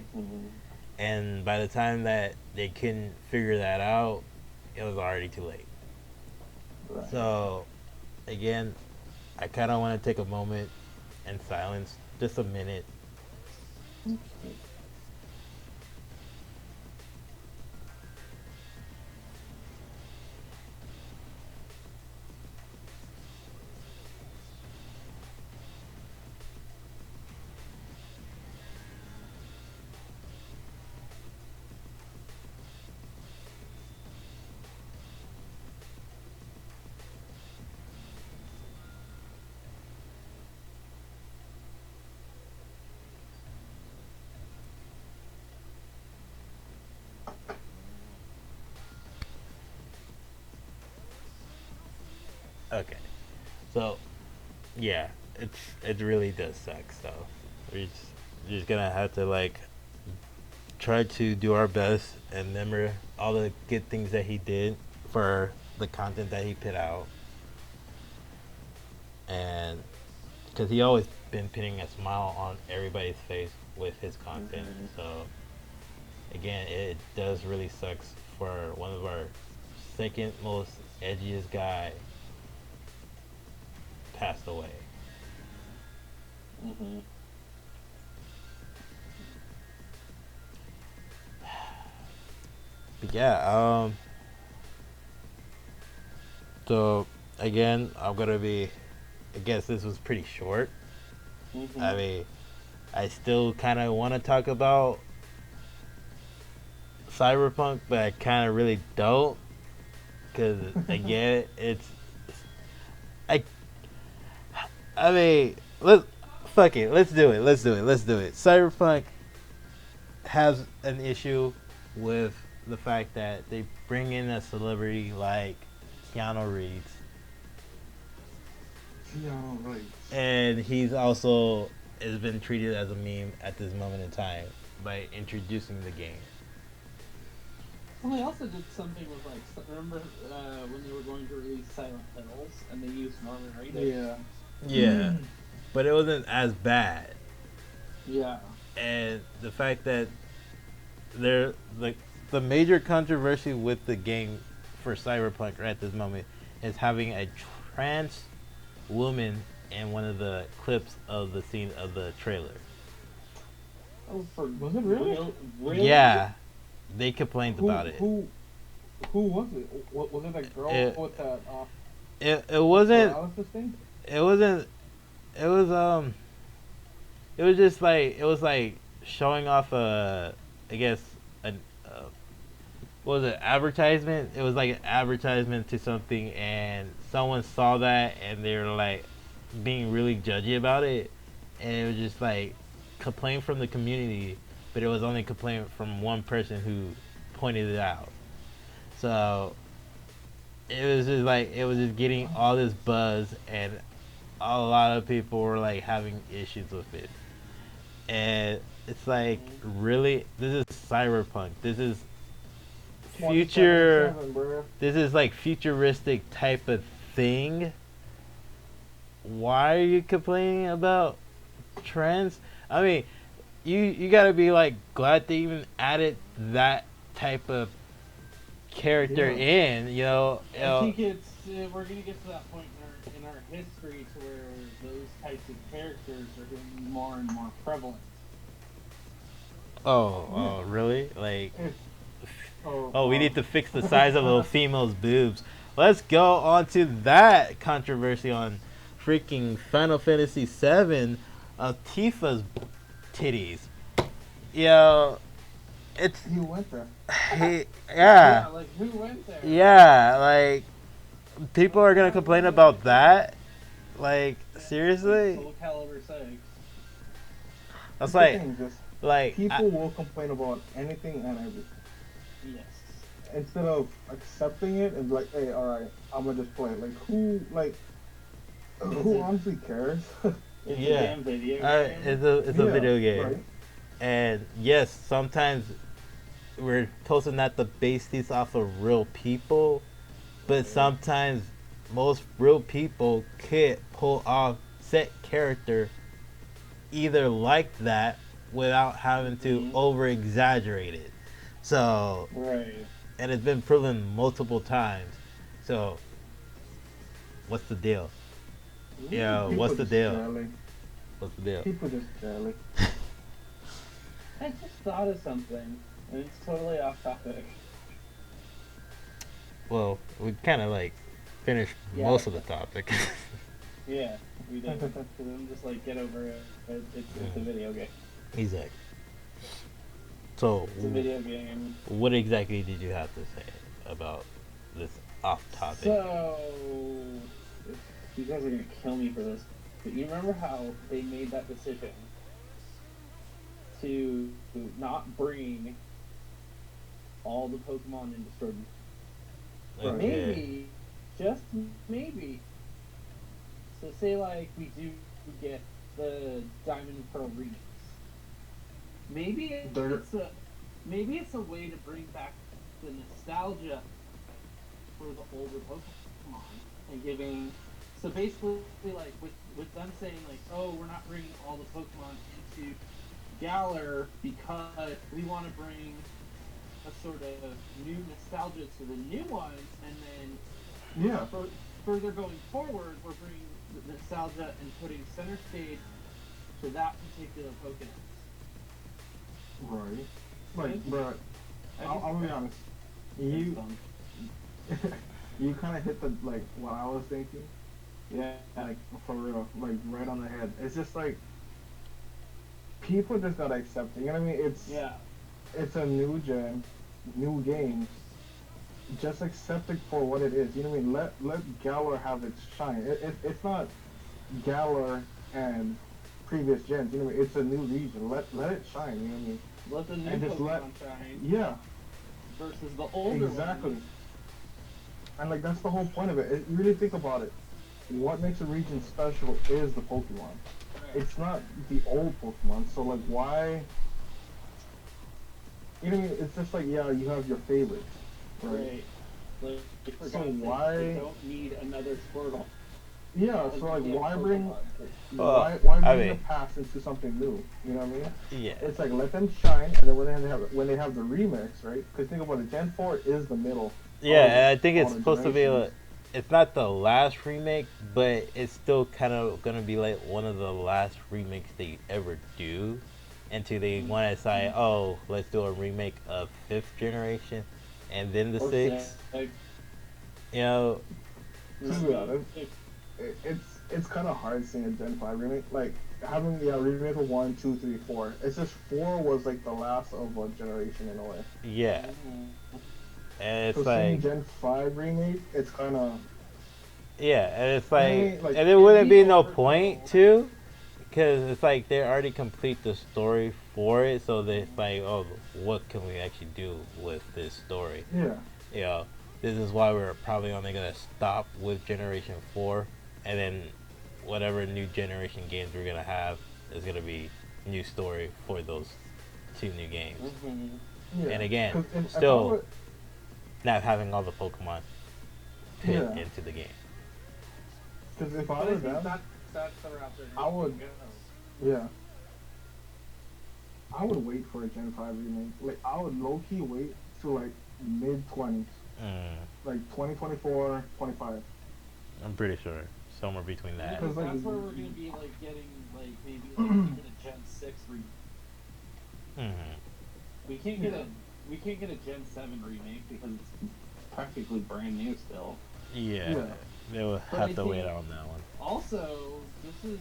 And by the time that they couldn't figure that out, it was already too late. Right. So again, I kind of want to take a moment in silence, just a minute. Okay, so yeah, it really does suck. So we're just gonna have to like try to do our best and remember all the good things that he did for the content that he put out, and because he always been putting a smile on everybody's face with his content. So again, it does really sucks for one of our second most edgiest guy passed away. But yeah, so again, I'm gonna be. I guess this was pretty short. I mean, I still kind of want to talk about Cyberpunk, but I kind of really don't, because again, I mean, fuck it. Let's do it. Cyberpunk has an issue with the fact that they bring in a celebrity like Keanu Reeves. And he's also has been treated as a meme at this moment in time by introducing the game. Well, they also did something with remember when they were going to release Silent Hills and they used Norman Reedus? Yeah, but it wasn't as bad. Yeah. And the fact that the major controversy with the game for Cyberpunk right at this moment is having a trans woman in one of the clips of the scene of the trailer. Oh, was it really? Yeah, they complained about it. Who was it? Was it that girl with that? it wasn't paralysis thing? it wasn't it was just like it was like showing off I guess an what was it, advertisement. It was like an advertisement to something, and someone saw that and they were like being really judgy about it, and it was just like complaint from the community, but it was only complaint from one person who pointed it out. So it was just getting all this buzz, and a lot of people were like having issues with it. And it's like, really, this is cyberpunk. This is future. 27, bro. This is like futuristic type of thing. Why are you complaining about trends? I mean, you gotta be like glad they even added that type of character in. I think it's we're gonna get to that point in our history to where those types of characters are getting more and more prevalent. Oh, really? Like, we wow. need to fix the size of a female's boobs. Let's go on to that controversy on freaking Final Fantasy VII of Tifa's titties. It's You went there. yeah, Like who went there? yeah. Like, people are gonna complain about that. Like, seriously? Soul Calibur 6. That's The like, thing is this, like people will complain about anything and everything. Yes. Instead of accepting it and be like, hey, alright, I'm gonna just play it. Like, who honestly cares? It's Yeah. a damn video game. it's a Yeah, video game. right. And yes, sometimes we're supposed to not to base these off of real people, but sometimes most real people could pull off set character either like that without having to over exaggerate it. So, Right. and it's been proven multiple times. So, what's the deal? Yeah, People what's the just deal? jelly. What's the deal? People just jelly. I just thought of something, and it's totally off topic. Well, we kind of like finished Yeah. most of the topic. Yeah, we did. Because I'm just like, get over it. It's a video game. Exactly. So, It's a video game. what exactly did you have to say about this off topic? So, you guys are gonna kill me for this, but you remember how they made that decision to not bring all the Pokemon into Sword and Okay. Maybe, just maybe. So say like we do get the Diamond and Pearl remix. Maybe it's a way to bring back the nostalgia for the older Pokemon and giving. So basically, like with them saying like, oh, we're not bringing all the Pokemon into Galar because we want to bring a sort of new nostalgia to the new ones, and then Yeah. further going forward, we're bringing the nostalgia and putting center stage to that particular Pokédex. Right. Like, bro, I I'll be honest. You kind of hit the, like, what I was thinking. Yeah. Like, for real. Like, right on the head. It's just like, people just gotta accept it. You know what I mean? It's a new gen, new games. Just accept it for what it is. You know what I mean? Let Galar have its shine. It's not Galar and previous gens. You know what I mean? It's a new region. Let it shine. You know what I mean? Let the new And just Pokemon shine Yeah, versus the older exactly. ones. And like that's the whole point of it. You really think about it. What makes a region special is the Pokemon. Right. It's not the old Pokemon. So like why? You know what I mean? It's just like yeah, you have your favorites, right? Like, for So God's sake, why- they don't need another Squirtle. Yeah. So like why bring Well, why I bring mean- the past into something new? You know what I mean? Yeah. It's like let them shine, and then when they have the remix, right? Because think about it, Gen 4 is the middle. Yeah, of and I think all it's the supposed to be generations. it's not the last remake, but it's still kind of gonna be like one of the last remakes they ever do, until they want to say, oh, let's do a remake of 5th generation, and then the Or 6th. like, You know, To be honest, it's kind of hard seeing a Gen 5 remake. Like, having, remake of 1, 2, 3, 4. It's just 4 was like the last of a generation in a way. Yeah. And it's so like seeing Gen 5 remake, it's kind of. Yeah, and it's like, like and there wouldn't be no point too, because it's like they already complete the story for it, so that it's like, oh, what can we actually do with this story? Yeah. You know, this is why we're probably only gonna stop with Generation 4, and then whatever new generation games we're gonna have is gonna be new story for those 2 new games. Yeah. And again, if still not having all the Pokemon put into the game. Because if I were them, that's the route I would. Yeah. I would wait for a Gen 5 remake. Like, I would low key wait to like mid-20s. Like 2024, 25. I'm pretty sure somewhere between that. Yeah, that's like, where we're gonna be like getting like maybe like even a Gen 6 remake. We can't get a Gen 7 remake because it's practically brand new still. Yeah. They will have to wait on that one. Also, this is.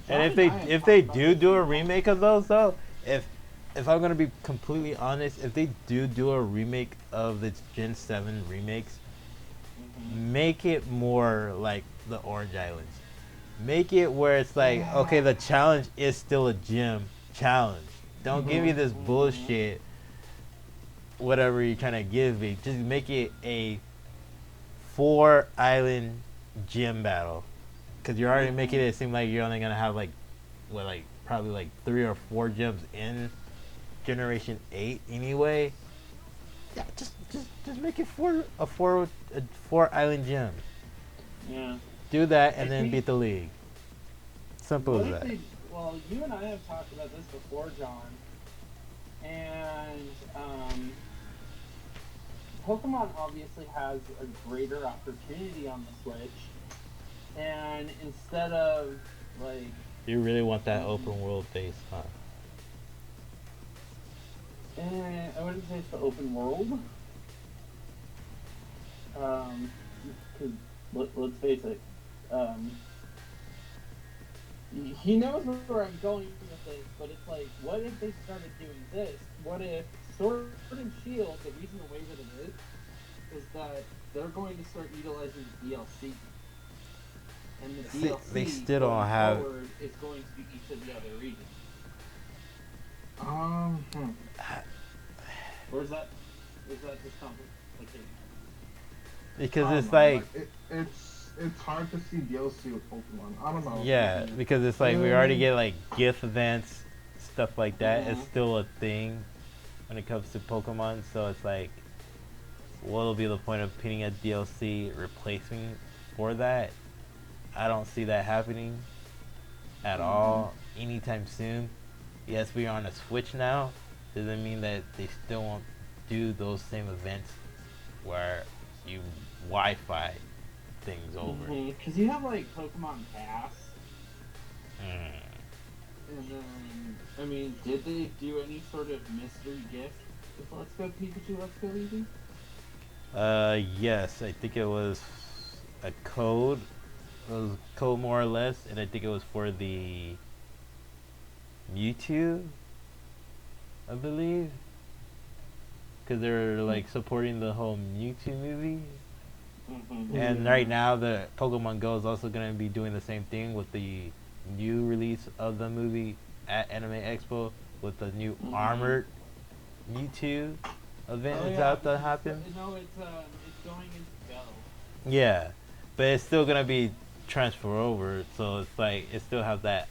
And if they do a remake of those though, if I'm gonna be completely honest, if they do a remake of the Gen 7 remakes, make it more like the Orange Islands. Make it where it's like, okay, the challenge is still a gym challenge. Don't give me this bullshit. Whatever you're trying to give me, just make it a 4 island gym battle, because you're already making it seem like you're only gonna have like probably like 3 or 4 gyms in Generation 8 anyway. Yeah, just make it a 4 island gym. Yeah. Do that and then beat the league. Simple as that. Well, you and I have talked about this before, John, and Pokemon obviously has a greater opportunity on the Switch, and instead of like, you really want that open world base, huh? I wouldn't say it's the open world, because let's face it, he knows where I'm going with this, but it's like, what if they started doing this? What if Sword and Shield, the reason the way that it is that they're going to start utilizing the DLC. And the DLC they still don't have is going to be each of the other regions. Or is that just complicated? Because it's like it's hard to see DLC with Pokemon. I don't know. Yeah, because it's like we already get like gift events, stuff like that. It's still a thing when it comes to Pokemon. So it's like, what'll be the point of putting a DLC replacing for that? I don't see that happening at all anytime soon. Yes, we are on a Switch now. Doesn't mean that they still won't do those same events where you Wi-Fi things over. Because you have like Pokemon Pass. And then, I mean, did they do any sort of mystery gift with Let's Go Pikachu, Let's Go Eevee? Yes, I think it was a code. It was a code more or less, and I think it was for the Mewtwo, I believe. Because they're like supporting the whole Mewtwo movie. And right now, the Pokemon Go is also going to be doing the same thing with the new release of the movie at Anime Expo with the new armored Mewtwo event is out to happen. No, it's going into Go. Yeah, but it's still going to be transfer over, so it's like it still has that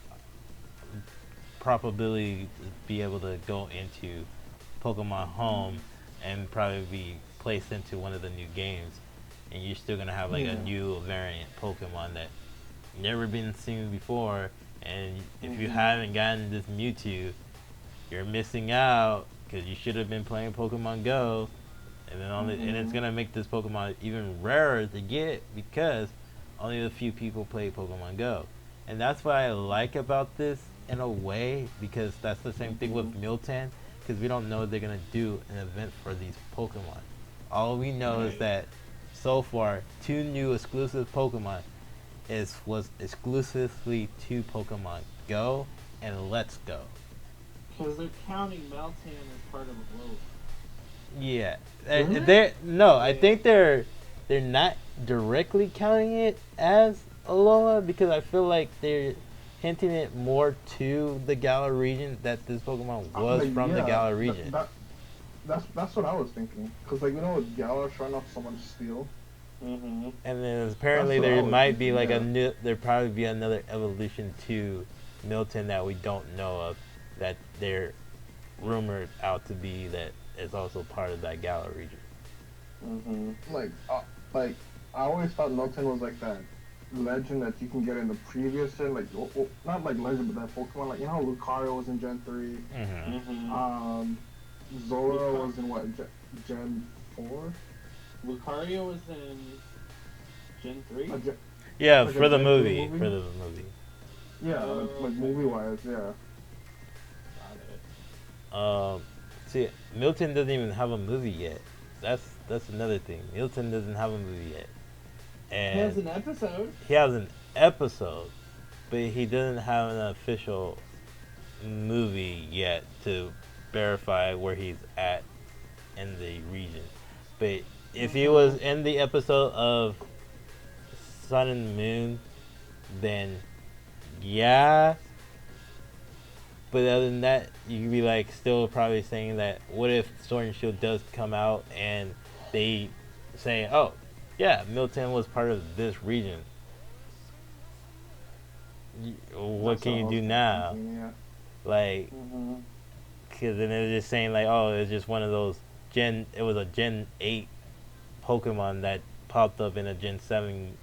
probability to be able to go into Pokemon Home and probably be placed into one of the new games. And you're still gonna have like a new variant Pokemon that never been seen before. And if you haven't gotten this Mewtwo, you're missing out because you should have been playing Pokemon Go. And then and it's gonna make this Pokemon even rarer to get because only a few people play Pokemon Go. And that's what I like about this in a way, because that's the same thing with Miltank, because we don't know they're gonna do an event for these Pokemon. All we know is that so far, 2 new exclusive Pokemon was exclusively to Pokemon Go and Let's Go. Because they're counting Meltan as part of a globe. Yeah, Really? I think they're not directly counting it as Alola because I feel like they're hinting it more to the Galar region that this Pokemon was from the Galar region. That's what I was thinking. Cause like with Galar showing off so much steel. Mm-hmm. And then apparently there might be like there probably be another evolution to Milton that we don't know of that they're rumored out to be that is also part of that Galar region. Mm-hmm. Like I always thought Milton was like that legend that you can get in the previous gen, like not like legend, but that Pokemon, like how Lucario was in Gen 3. Mm-hmm. Mm-hmm. Zora was in what Gen 4? Lucario was in Gen 3? Yeah, like for the Gen 2 movie. For the movie. Yeah, like movie wise, yeah. Got it. See, Milton doesn't even have a movie yet. That's another thing. Milton doesn't have a movie yet. And He has an episode. He has an episode, but he doesn't have an official movie yet to verify where he's at in the region. But if he was in the episode of Sun and Moon, then yeah. But other than that, you could be like still probably saying that what if Sword and Shield does come out and they say, oh, yeah, Milton was part of this region. What can you do now? Yeah. Like, because then they're just saying like, oh, it's just one of those it was a Gen 8 Pokemon that popped up in a Gen 7,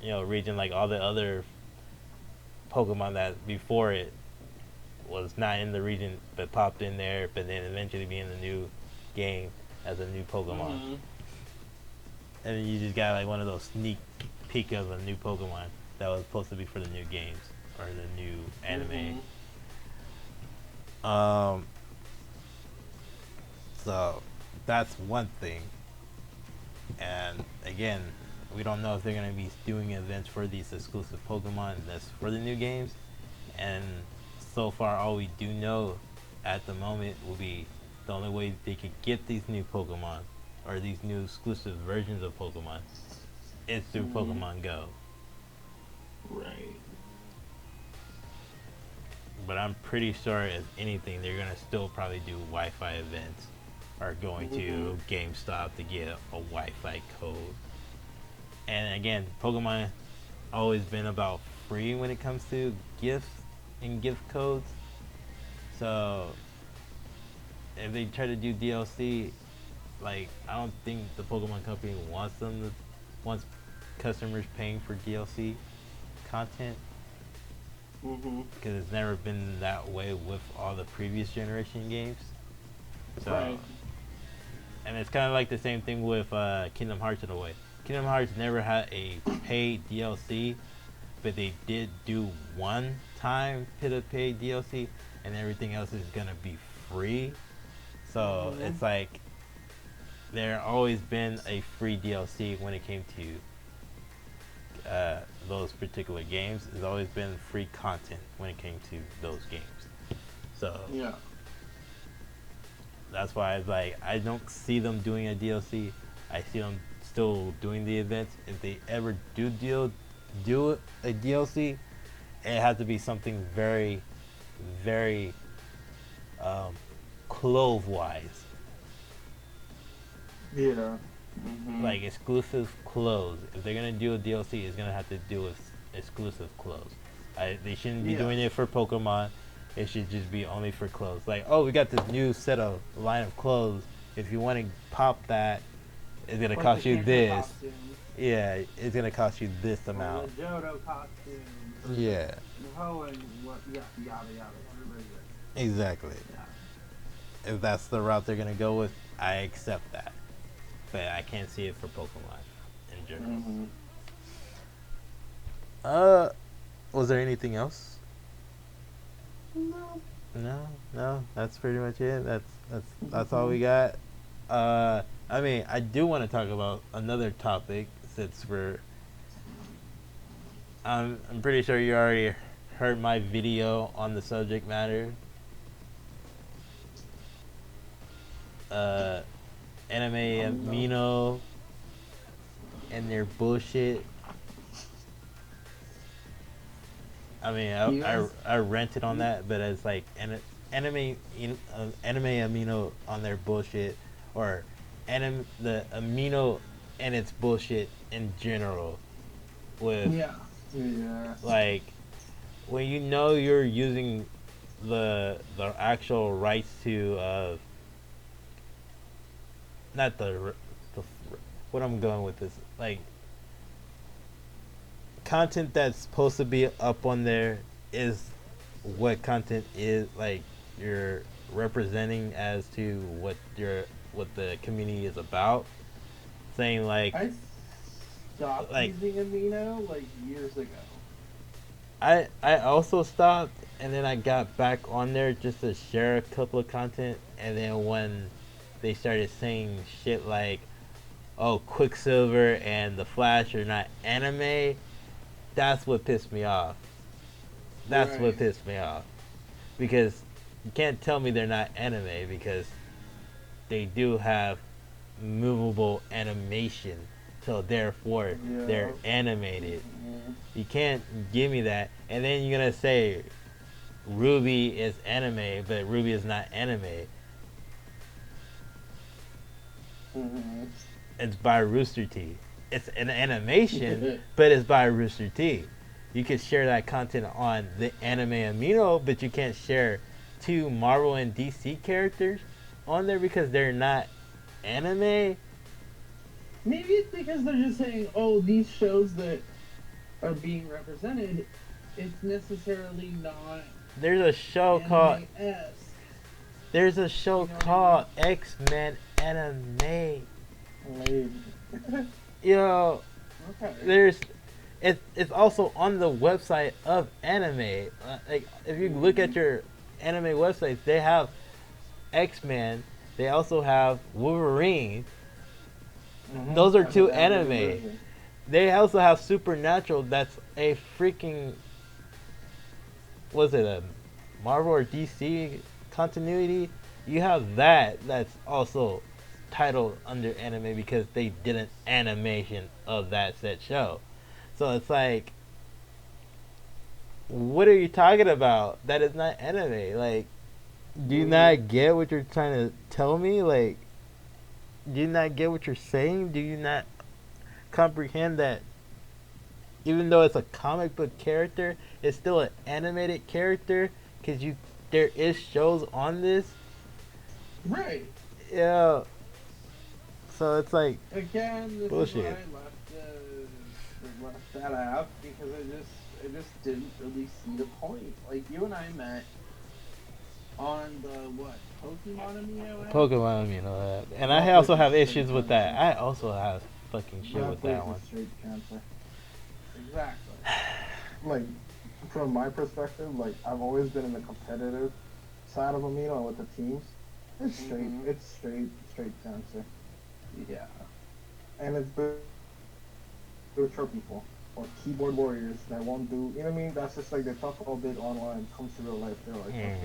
region like all the other Pokemon that before it was not in the region but popped in there, but then eventually be in the new game as a new Pokemon. Mm-hmm. And then you just got like one of those sneak peek of a new Pokemon that was supposed to be for the new games or the new anime. So that's one thing. And again, we don't know if they're going to be doing events for these exclusive Pokemon that's for the new games. And so far, all we do know at the moment will be the only way they could get these new Pokemon or these new exclusive versions of Pokemon is through Pokemon Go. Right. But I'm pretty sure, if anything, they're going to still probably do Wi-Fi events or going to GameStop to get a Wi-Fi code. And again, Pokemon always been about free when it comes to gifts and gift codes. So if they try to do DLC, like I don't think the Pokemon company wants customers paying for DLC content. Because it's never been that way with all the previous generation games. So, right. And it's kind of like the same thing with Kingdom Hearts in a way. Kingdom Hearts never had a paid DLC, but they did do one time paid DLC, and everything else is gonna be free. So it's like there always been a free DLC when it came to those particular games. There's always been free content when it came to those games. So yeah, that's why it's like I don't see them doing a DLC. I see them still doing the events. If they ever do a DLC, it has to be something very, very clove wise. Yeah. Like exclusive clothes. If they're gonna do a DLC, it's gonna have to do with exclusive clothes. They shouldn't be doing it for Pokemon. It should just be only for clothes. Like, oh, we got this new line of clothes. If you want to pop that, it's gonna cost you this. Yeah, it's gonna cost you this amount. The Johto costume. Yeah. Oh, and what? Yeah, yada yada. Exactly. Yeah. If that's the route they're gonna go with, I accept that. But I can't see it for Pokemon in general. Was there anything else? No. No. That's pretty much it. That's all we got. I mean, I do want to talk about another topic since I'm pretty sure you already heard my video on the subject matter. Anime amino and their bullshit. I mean, I rented on that, but it's like anime amino on their bullshit, or the amino and its bullshit in general. With like when you know you're using the actual rights to not the what I'm going with this, like content that's supposed to be up on there is what content is, like you're representing as to what the community is about, saying like I stopped using amino like years ago. I also stopped, and then I got back on there just to share a couple of content, and then when they started saying shit like, oh, Quicksilver and the Flash are not anime, that's what pissed me off. That's what pissed me off. Because you can't tell me they're not anime, because they do have movable animation, so therefore they're animated. You can't give me that, and then you're gonna say Ruby is anime, but Ruby is not anime. It's by Rooster Teeth. It's an animation, but it's by Rooster Teeth. You can share that content on the anime amino, but you can't share two Marvel and DC characters on there because they're not anime. Maybe it's because they're just saying, oh, these shows that are being represented, it's necessarily not. There's a show called. There's a show called X-Men Anime. Yo, there's. It's also on the website of anime. Like if you look at your anime websites, they have X-Men. They also have Wolverine. Those are two anime. They also have Supernatural. That's a freaking. Was it a Marvel or DC continuity? You have that. That's also titled under anime because they did an animation of that said show. So it's like, what are you talking about? That is not anime. Like, do you not get what you're trying to tell me? Like, do you not get what you're saying? Do you not comprehend that even though it's a comic book character, it's still an animated character? Because there is shows on this. Right. Yeah. So it's like, again, this bullshit. Is why I left that out, because I just didn't really see the point. Like, you and I met on the Pokemon amino app? Pokemon amino app. And I also have issues with that. I also have fucking shit with that one. Straight cancer. Exactly. Like, from my perspective, like, I've always been in the competitive side of amino and with the teams. It's straight. It's straight cancer. Yeah. And it's good for people or keyboard warriors that won't do. You know what I mean? That's just like they talk all big online. Comes to real life, they're like, okay,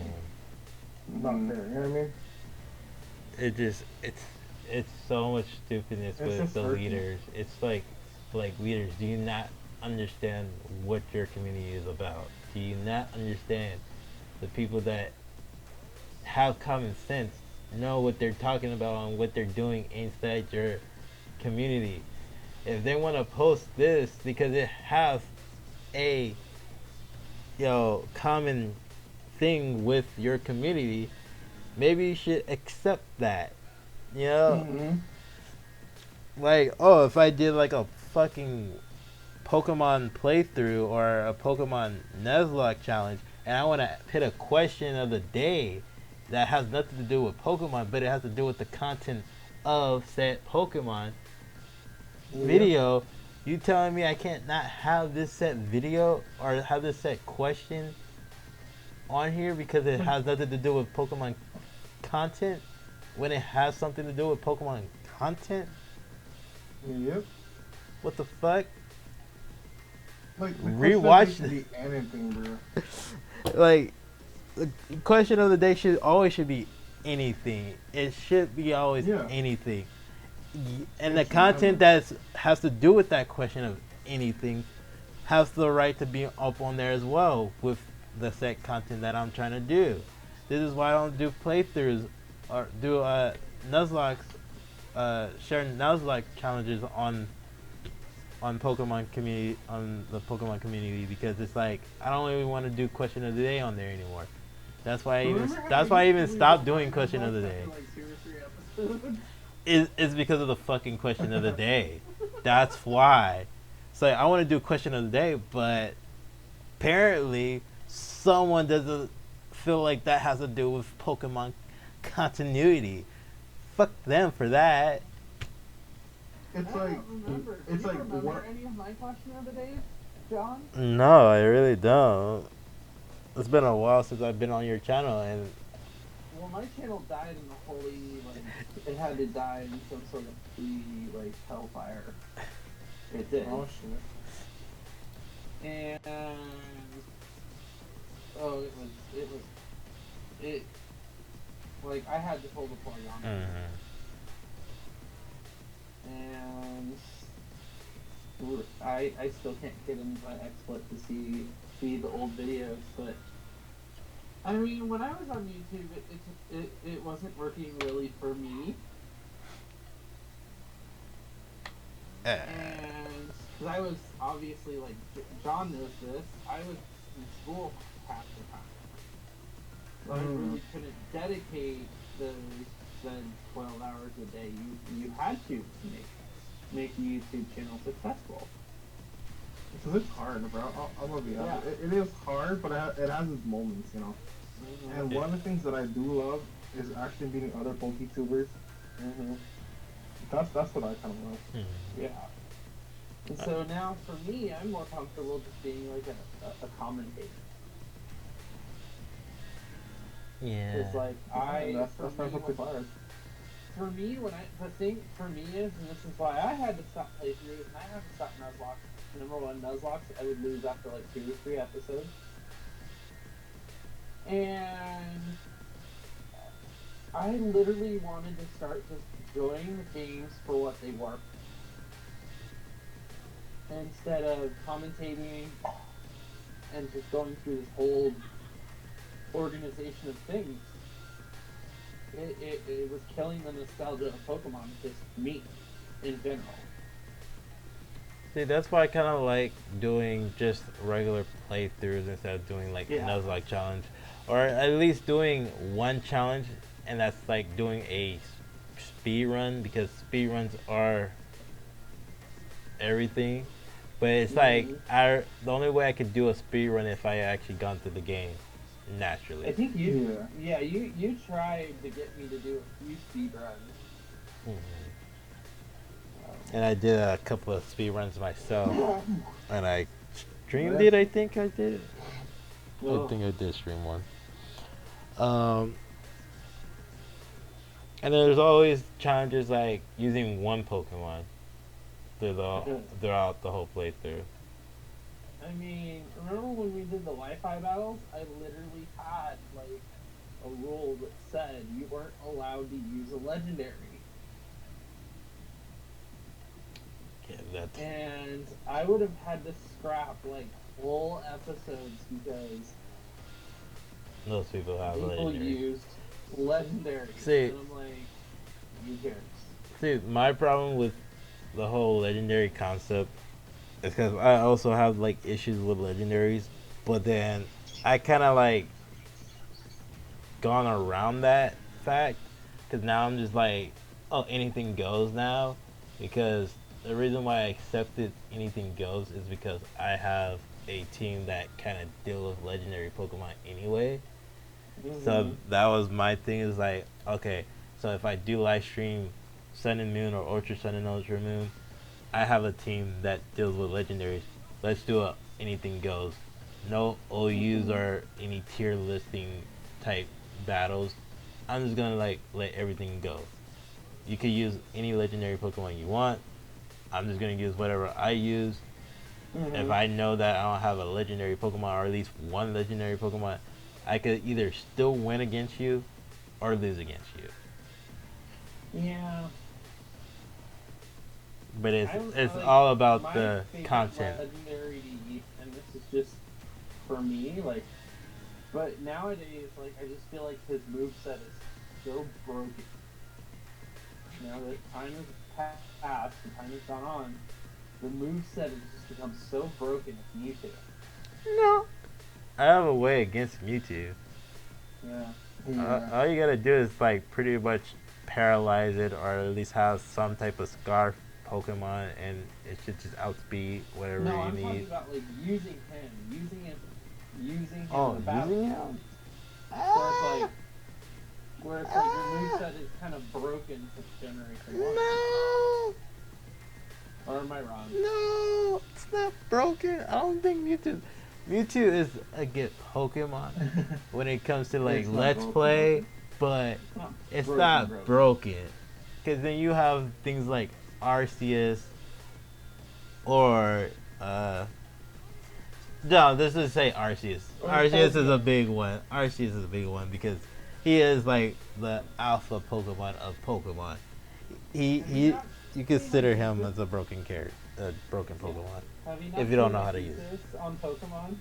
not there. You know what I mean? It's so much stupidness with the leaders. It's like leaders, do you not understand what your community is about? Do you not understand the people that have common sense know what they're talking about and what they're doing inside your community? If they want to post this because it has a common thing with your community, maybe you should accept that. Like, oh, if I did like a fucking Pokemon playthrough or a Pokemon Nuzlocke challenge, and I want to put a question of the day that has nothing to do with Pokemon, but it has to do with the content of said Pokemon video, you telling me I can't not have this set video or have this set question on here because it has nothing to do with Pokemon content? when it has something to do with Pokemon content. Yep. What the fuck? Like the Rewatch question be anything, bro. Like the question of the day should be anything. It should be always anything. And the content that has to do with that question of anything has the right to be up on there as well with the set content that I'm trying to do. This is why I don't do playthroughs or do Nuzlocke share Nuzlocke challenges on Pokemon community on the Pokemon community, because it's like I don't even want to do question of the day on there anymore. That's why I even stopped doing question of the day. It's because of the fucking question of the day. That's why. So I want to do question of the day, but apparently someone doesn't feel like that has to do with Pokemon continuity. Fuck them for that. It's I like don't remember. it's Do you like remember what? any of my question of the day, John? No, I really don't. It's been a while since I've been on your channel, and Well, my channel died in the holy, like, it had to die in some sort of hellfire. It did. Oh shit. And, like, I had to pull the plug on it. And I still can't get into my XSplit to see the old videos, but I mean, when I was on YouTube, it wasn't working really for me. And because I was obviously, like, John knows this, I was in school half the time, so I really couldn't dedicate those 12 hours a day you had to make the YouTube channel successful. Because it's hard, bro. I'm gonna be honest. It is hard, but it has its moments, you know. And one of the things that I do love is actually meeting other PokeTubers. That's what I kind of love. Yeah. And so now for me, I'm more comfortable just being like a commentator. yeah. It's like That's perfectly fine. For me, the thing for me is, and this is why I had to stop playthroughs and I had to stop Nuzlocke. Number one, Nuzlocke I would lose after like 2 or 3 episodes. And I literally wanted to start just enjoying the games for what they were, instead of commentating and just going through this whole organization of things. It was killing the nostalgia of Pokemon, just me, in general. See, that's why I kind of like doing just regular playthroughs instead of doing like Nuzlocke challenge, or at least doing one challenge, and that's like doing a speed run, because speed runs are everything. But it's like the only way I could do a speed run if I actually gone through the game naturally. I think you tried to get me to do a few speed runs. And I did a couple of speed runs myself, and I streamed it. I think I did. I think I did stream one. And there's always challenges like using one Pokemon throughout the whole playthrough. I mean, remember when we did the Wi-Fi battles? I literally had like a rule that said you weren't allowed to use a legendary. And I would have had to scrap like whole episodes because those people have people used legendary. See, and I'm like, who cares? See, my problem with the whole legendary concept is because I also have like issues with legendaries, but then I kind of like gone around that fact, because now I'm just like, oh, anything goes now, because the reason why I accepted anything goes is because I have a team that kind of deal with legendary Pokemon anyway. So that was my thing, is like, okay, so if I do live stream Sun and Moon or Ultra Sun and Ultra Moon, I have a team that deals with legendaries. Let's do a anything goes. No OUs or any tier listing type battles. I'm just gonna like let everything go. You could use any legendary Pokemon you want. I'm just gonna use whatever I use. If I know that I don't have a legendary Pokemon or at least one legendary Pokemon, I could either still win against you or lose against you. Yeah. But it's all about the content. Legendary, and this is just for me, like. But nowadays, like, I just feel like his moveset is so broken. Now that time has passed, and time has gone on, the moveset has just become so broken with Mewtwo. No. I have a way against Mewtwo. Yeah. All you gotta do is, like, pretty much paralyze it or at least have some type of scarf Pokemon and it should just outspeed whatever no, you I'm need. talking about, like, using him in the battle. Using him? Where it's like your moveset is kind of broken since Generation 1. No! Or am I wrong? No! It's not broken. I don't think Mewtwo is a good Pokemon when it comes to, like, Let's Play, but it's not broken. Because then you have things like Arceus or, no, let's just say Arceus. Arceus is a big one. Arceus is a big one because he is like the alpha Pokemon of Pokemon. You consider him as a broken character, a broken Pokemon. If you don't know how to use it. On Pokemon?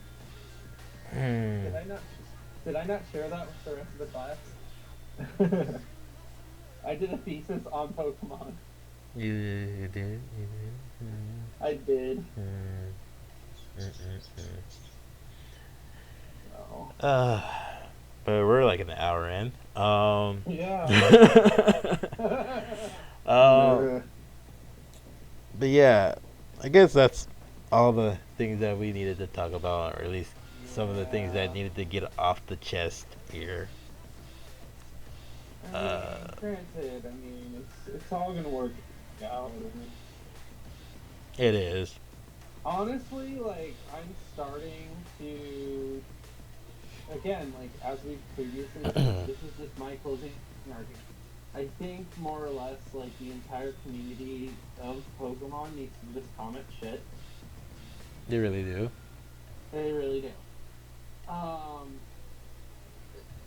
Did I not share that with the rest of the class? I did a thesis on Pokemon. You did? I did. But we're like an hour in. Yeah. But yeah, I guess that's all the things that we needed to talk about, or at least some of the things that needed to get off the chest here. Granted, I mean, it's all gonna work out. It is. Honestly, like, I'm starting to, again, like, as we previously said, this is just my closing argument. I think more or less, like, the entire community of Pokemon needs to just comment shit. They really do. They really do.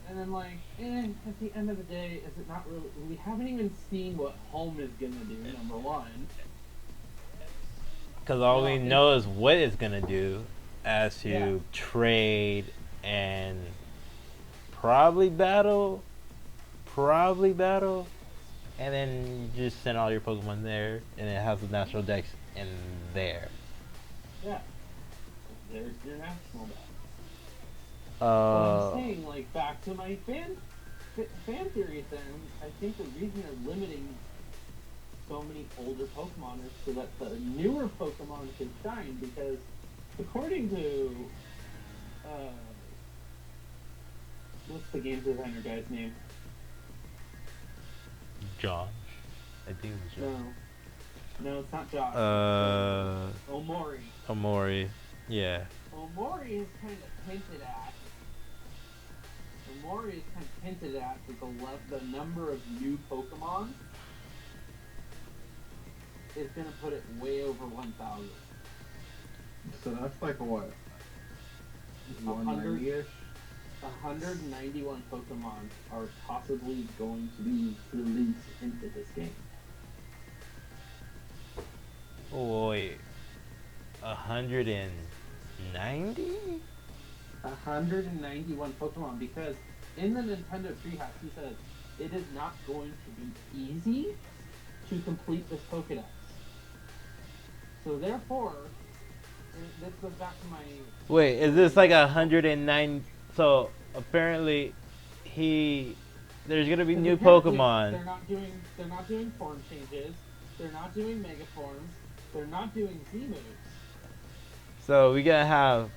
And then, like, at the end of the day, is it not really, we haven't even seen what Home is gonna do, number one. Because all we know is what it's going to do as to trade and probably battle, and then you just send all your Pokemon there, and it has the natural dex in there. Yeah. There's your national battle. I'm saying, like, back to my fan theory thing, I think the reason they're limiting so many older Pokemon is so that the newer Pokemon can shine, because according to what's the game designer guy's name? John. I think it's John. No, it's not Josh. Omori. Yeah. Omori is kind of hinted at that the number of new Pokemon is going to put it way over 1,000. So that's like what? 190-ish? 191 Pokemon are possibly going to be released into this game. Oh, wait. 190? 191 Pokemon, because in the Nintendo Treehouse he said it is not going to be easy to complete this Pokédex. So therefore, this goes back to my... Wait, is this like 109? So apparently, there's gonna be new Pokemon. They're not doing form changes. They're not doing Mega Forms. They're not doing Z moves. So we gotta have,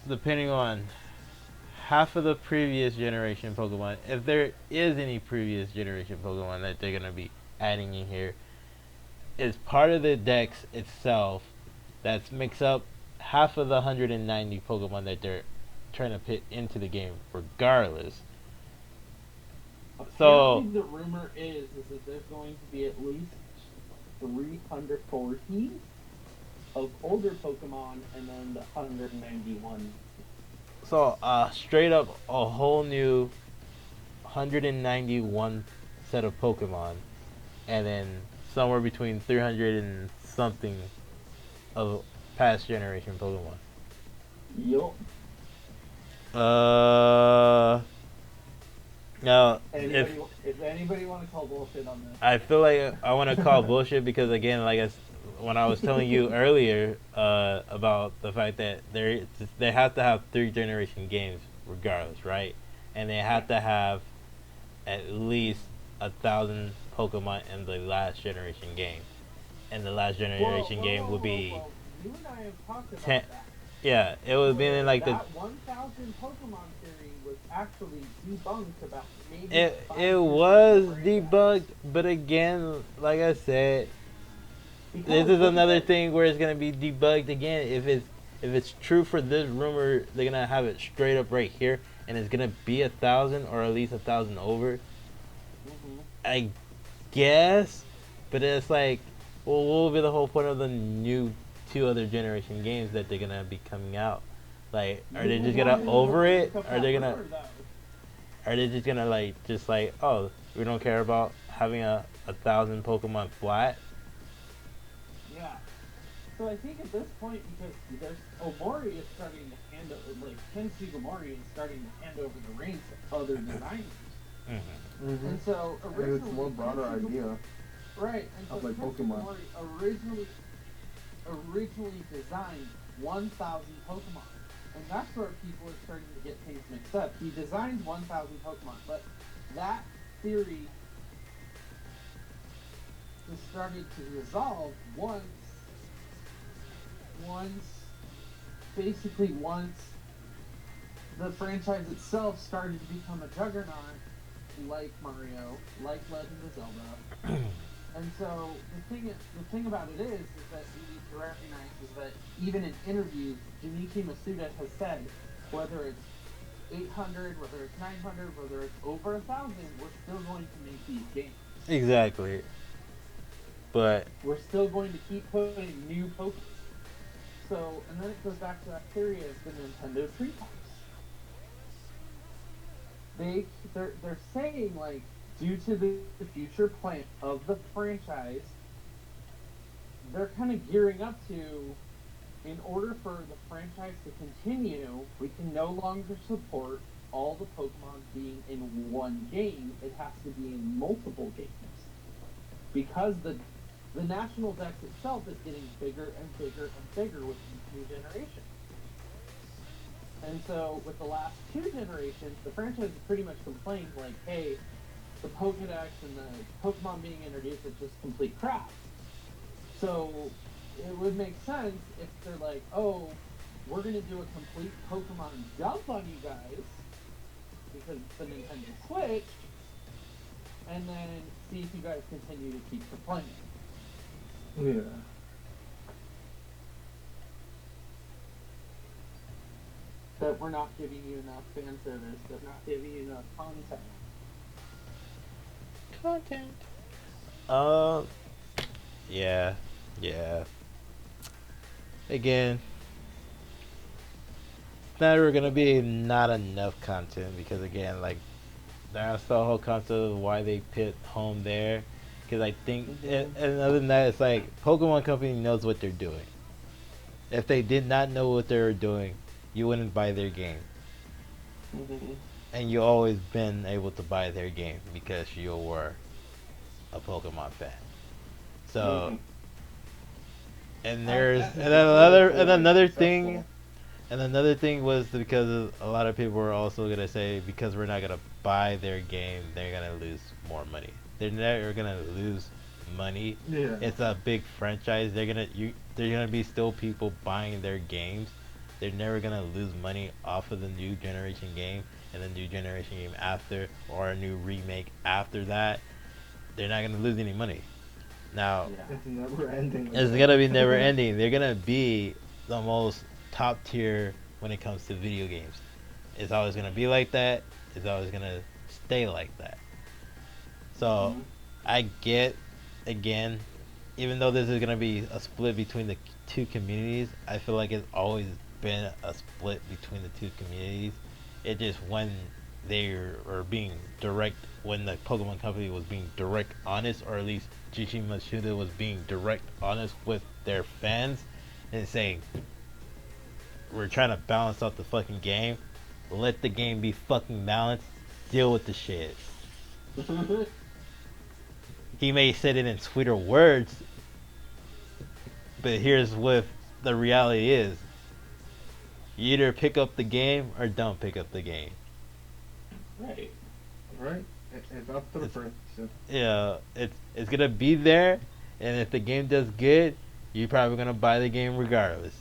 depending on half of the previous generation Pokemon, if there is any previous generation Pokemon that they're gonna be adding in here, is part of the dex itself that's mixed up half of the 190 Pokemon that they're trying to put into the game regardless. So Apparently, the rumor is that there's going to be at least 340 of older Pokemon, and then the 191. so straight up a whole new 191 set of Pokemon, and then somewhere between 300 and something of past generation Pokemon. Yup. Now If anybody want to call bullshit on this, I feel like I want to call bullshit because again, when I was telling you earlier about the fact that they have to have 3 generation games regardless, right? And they have to have at least 1,000 Pokemon in the last generation game, and the last generation game would be Whoa. You and I have talked about 10. that. Yeah, it would be in like that 1,000 Pokemon theory was actually debunked about maybe it was debunked, but again, like I said, this is another thing where it's gonna be debunked again. If it's true for this rumor, they're gonna have it straight up right here, and it's gonna be 1,000 or at least 1,000 over. I guess, but it's like, well, what will be the whole point of the new 2 other generation games that they're gonna be coming out? Like, are they just gonna over it? Are they just gonna like, oh, we don't care about having 1,000 Pokemon flat? Yeah. So I think at this point, because there's Omori is starting to hand over, like Kensuke Omori is starting to hand over the reins to other designers. And so originally, it's a more broader idea. Right, and so of like Kensuke Pokemon. Omori originally designed 1,000 Pokemon. And that's where people are starting to get things mixed up. He designed 1,000 Pokemon, but that theory was started to resolve once the franchise itself started to become a juggernaut, like Mario, like Legend of Zelda. And so the thing about it is that we need to recognize is that even in interviews, Junichi Masuda has said whether it's 800, whether it's 900, whether it's over 1,000, we're still going to make these games. Exactly. But we're still going to keep putting new Pokemon. So, and then it goes back to that theory of the Nintendo Treehouse. They're saying, like, due to the future plan of the franchise, they're kind of gearing up to, in order for the franchise to continue, we can no longer support all the Pokemon being in one game. It has to be in multiple games. Because the National Dex itself is getting bigger and bigger and bigger with each new generation. And so, with the last 2 generations, the franchise has pretty much complained, like, hey, the Pokedex and the Pokemon being introduced is just complete crap. So, it would make sense if they're like, oh, we're going to do a complete Pokemon dump on you guys, because it's the Nintendo Switch, and then see if you guys continue to keep complaining. Yeah. That we're not giving you enough fan service, that we're not giving you enough content. Yeah. Again, it's never gonna be not enough content because again, like that's the whole concept of why they put home there. Because I think, and other than that, it's like Pokemon Company knows what they're doing. If they did not know what they were doing, you wouldn't buy their game. And you always been able to buy their game because you were a Pokemon fan. So, and there's another thing was because a lot of people were also gonna say because we're not gonna buy their game, they're gonna lose more money. They're never gonna lose money. Yeah. It's a big franchise. They're gonna be still people buying their games. They're never gonna lose money off of the new generation game and the new generation game after, or a new remake after that. They're not gonna lose any money. Now, It's never ending. it's gonna be never ending. They're gonna be the most top tier when it comes to video games. It's always gonna be like that. It's always gonna stay like that. So I get, again, even though this is gonna be a split between the two communities, I feel like it's always been a split between the two communities. It just when they are being direct, when the Pokemon Company was being direct honest, or at least Jishi Matsuda was being direct honest with their fans and saying, we're trying to balance out the fucking game. Let the game be fucking balanced. Deal with the shit. He may have said it in sweeter words, but here's what the reality is. You either pick up the game or don't pick up the game. Right. Right? It's up to the person. Yeah, it's gonna be there, and if the game does good, you're probably gonna buy the game regardless.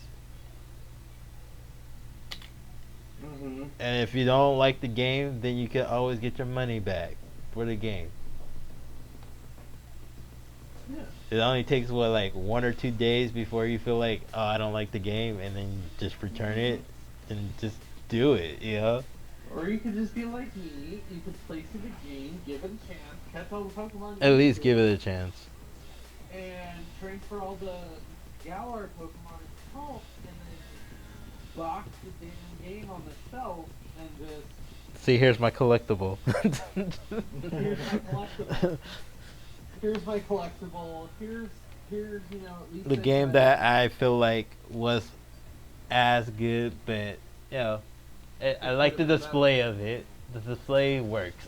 And if you don't like the game, then you can always get your money back for the game. Yeah. It only takes what, like 1 or 2 days before you feel like, oh, I don't like the game, and then you just return it and just do it, you know? Or you could just be like me. You could play through the game, give it a chance, catch all the Pokemon. At least give it a chance. And transfer all the Galar Pokemon into home, and then box the damn game on the shelf, and just See, here's my collectible. here's my collectible. Here's my collectible. Here's you know, at least The game that I feel like was as good, but you know, I like the display of it. The display works.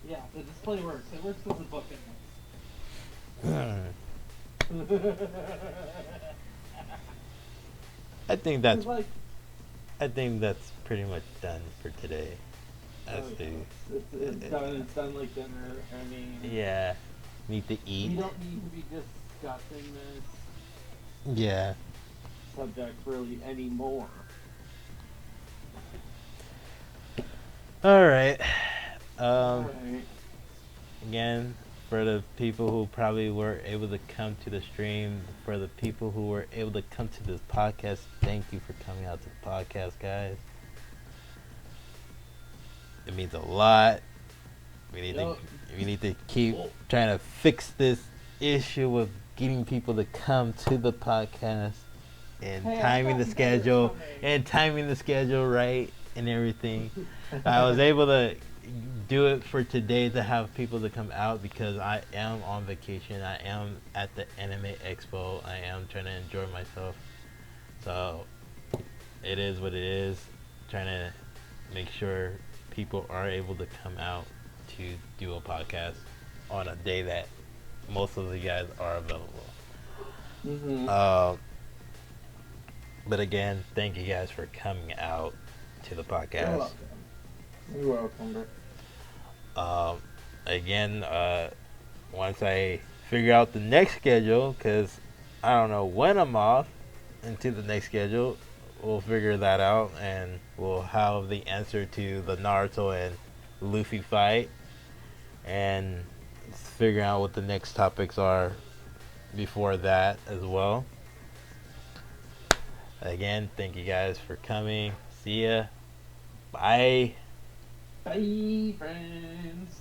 Yeah, the display works. It works with the book I think that's like, pretty much done for today. That's it's done. It's done like dinner. I mean, yeah. Need to eat. we don't need to be discussing this Yeah. subject really anymore. All right. Alright. Again, for the people who probably were able to come to the stream, for the people who were able to come to this podcast, thank you for coming out to the podcast, guys. It means a lot. We need to keep trying to fix this issue of getting people to come to the podcast and timing the schedule right and everything. I was able to do it for today to have people to come out because I am on vacation. I am at the Anime Expo. I am trying to enjoy myself. So it is what it is. Trying to make sure people are able to come out to do a podcast on a day that most of the guys are available. But again, thank you guys for coming out to the podcast. You're welcome, bro. Again, once I figure out the next schedule, because I don't know when I'm off into the next schedule, we'll figure that out and we'll have the answer to the Naruto and Luffy fight and figure out what the next topics are before that as well. Again, thank you guys for coming. See ya. Bye. Bye, friends.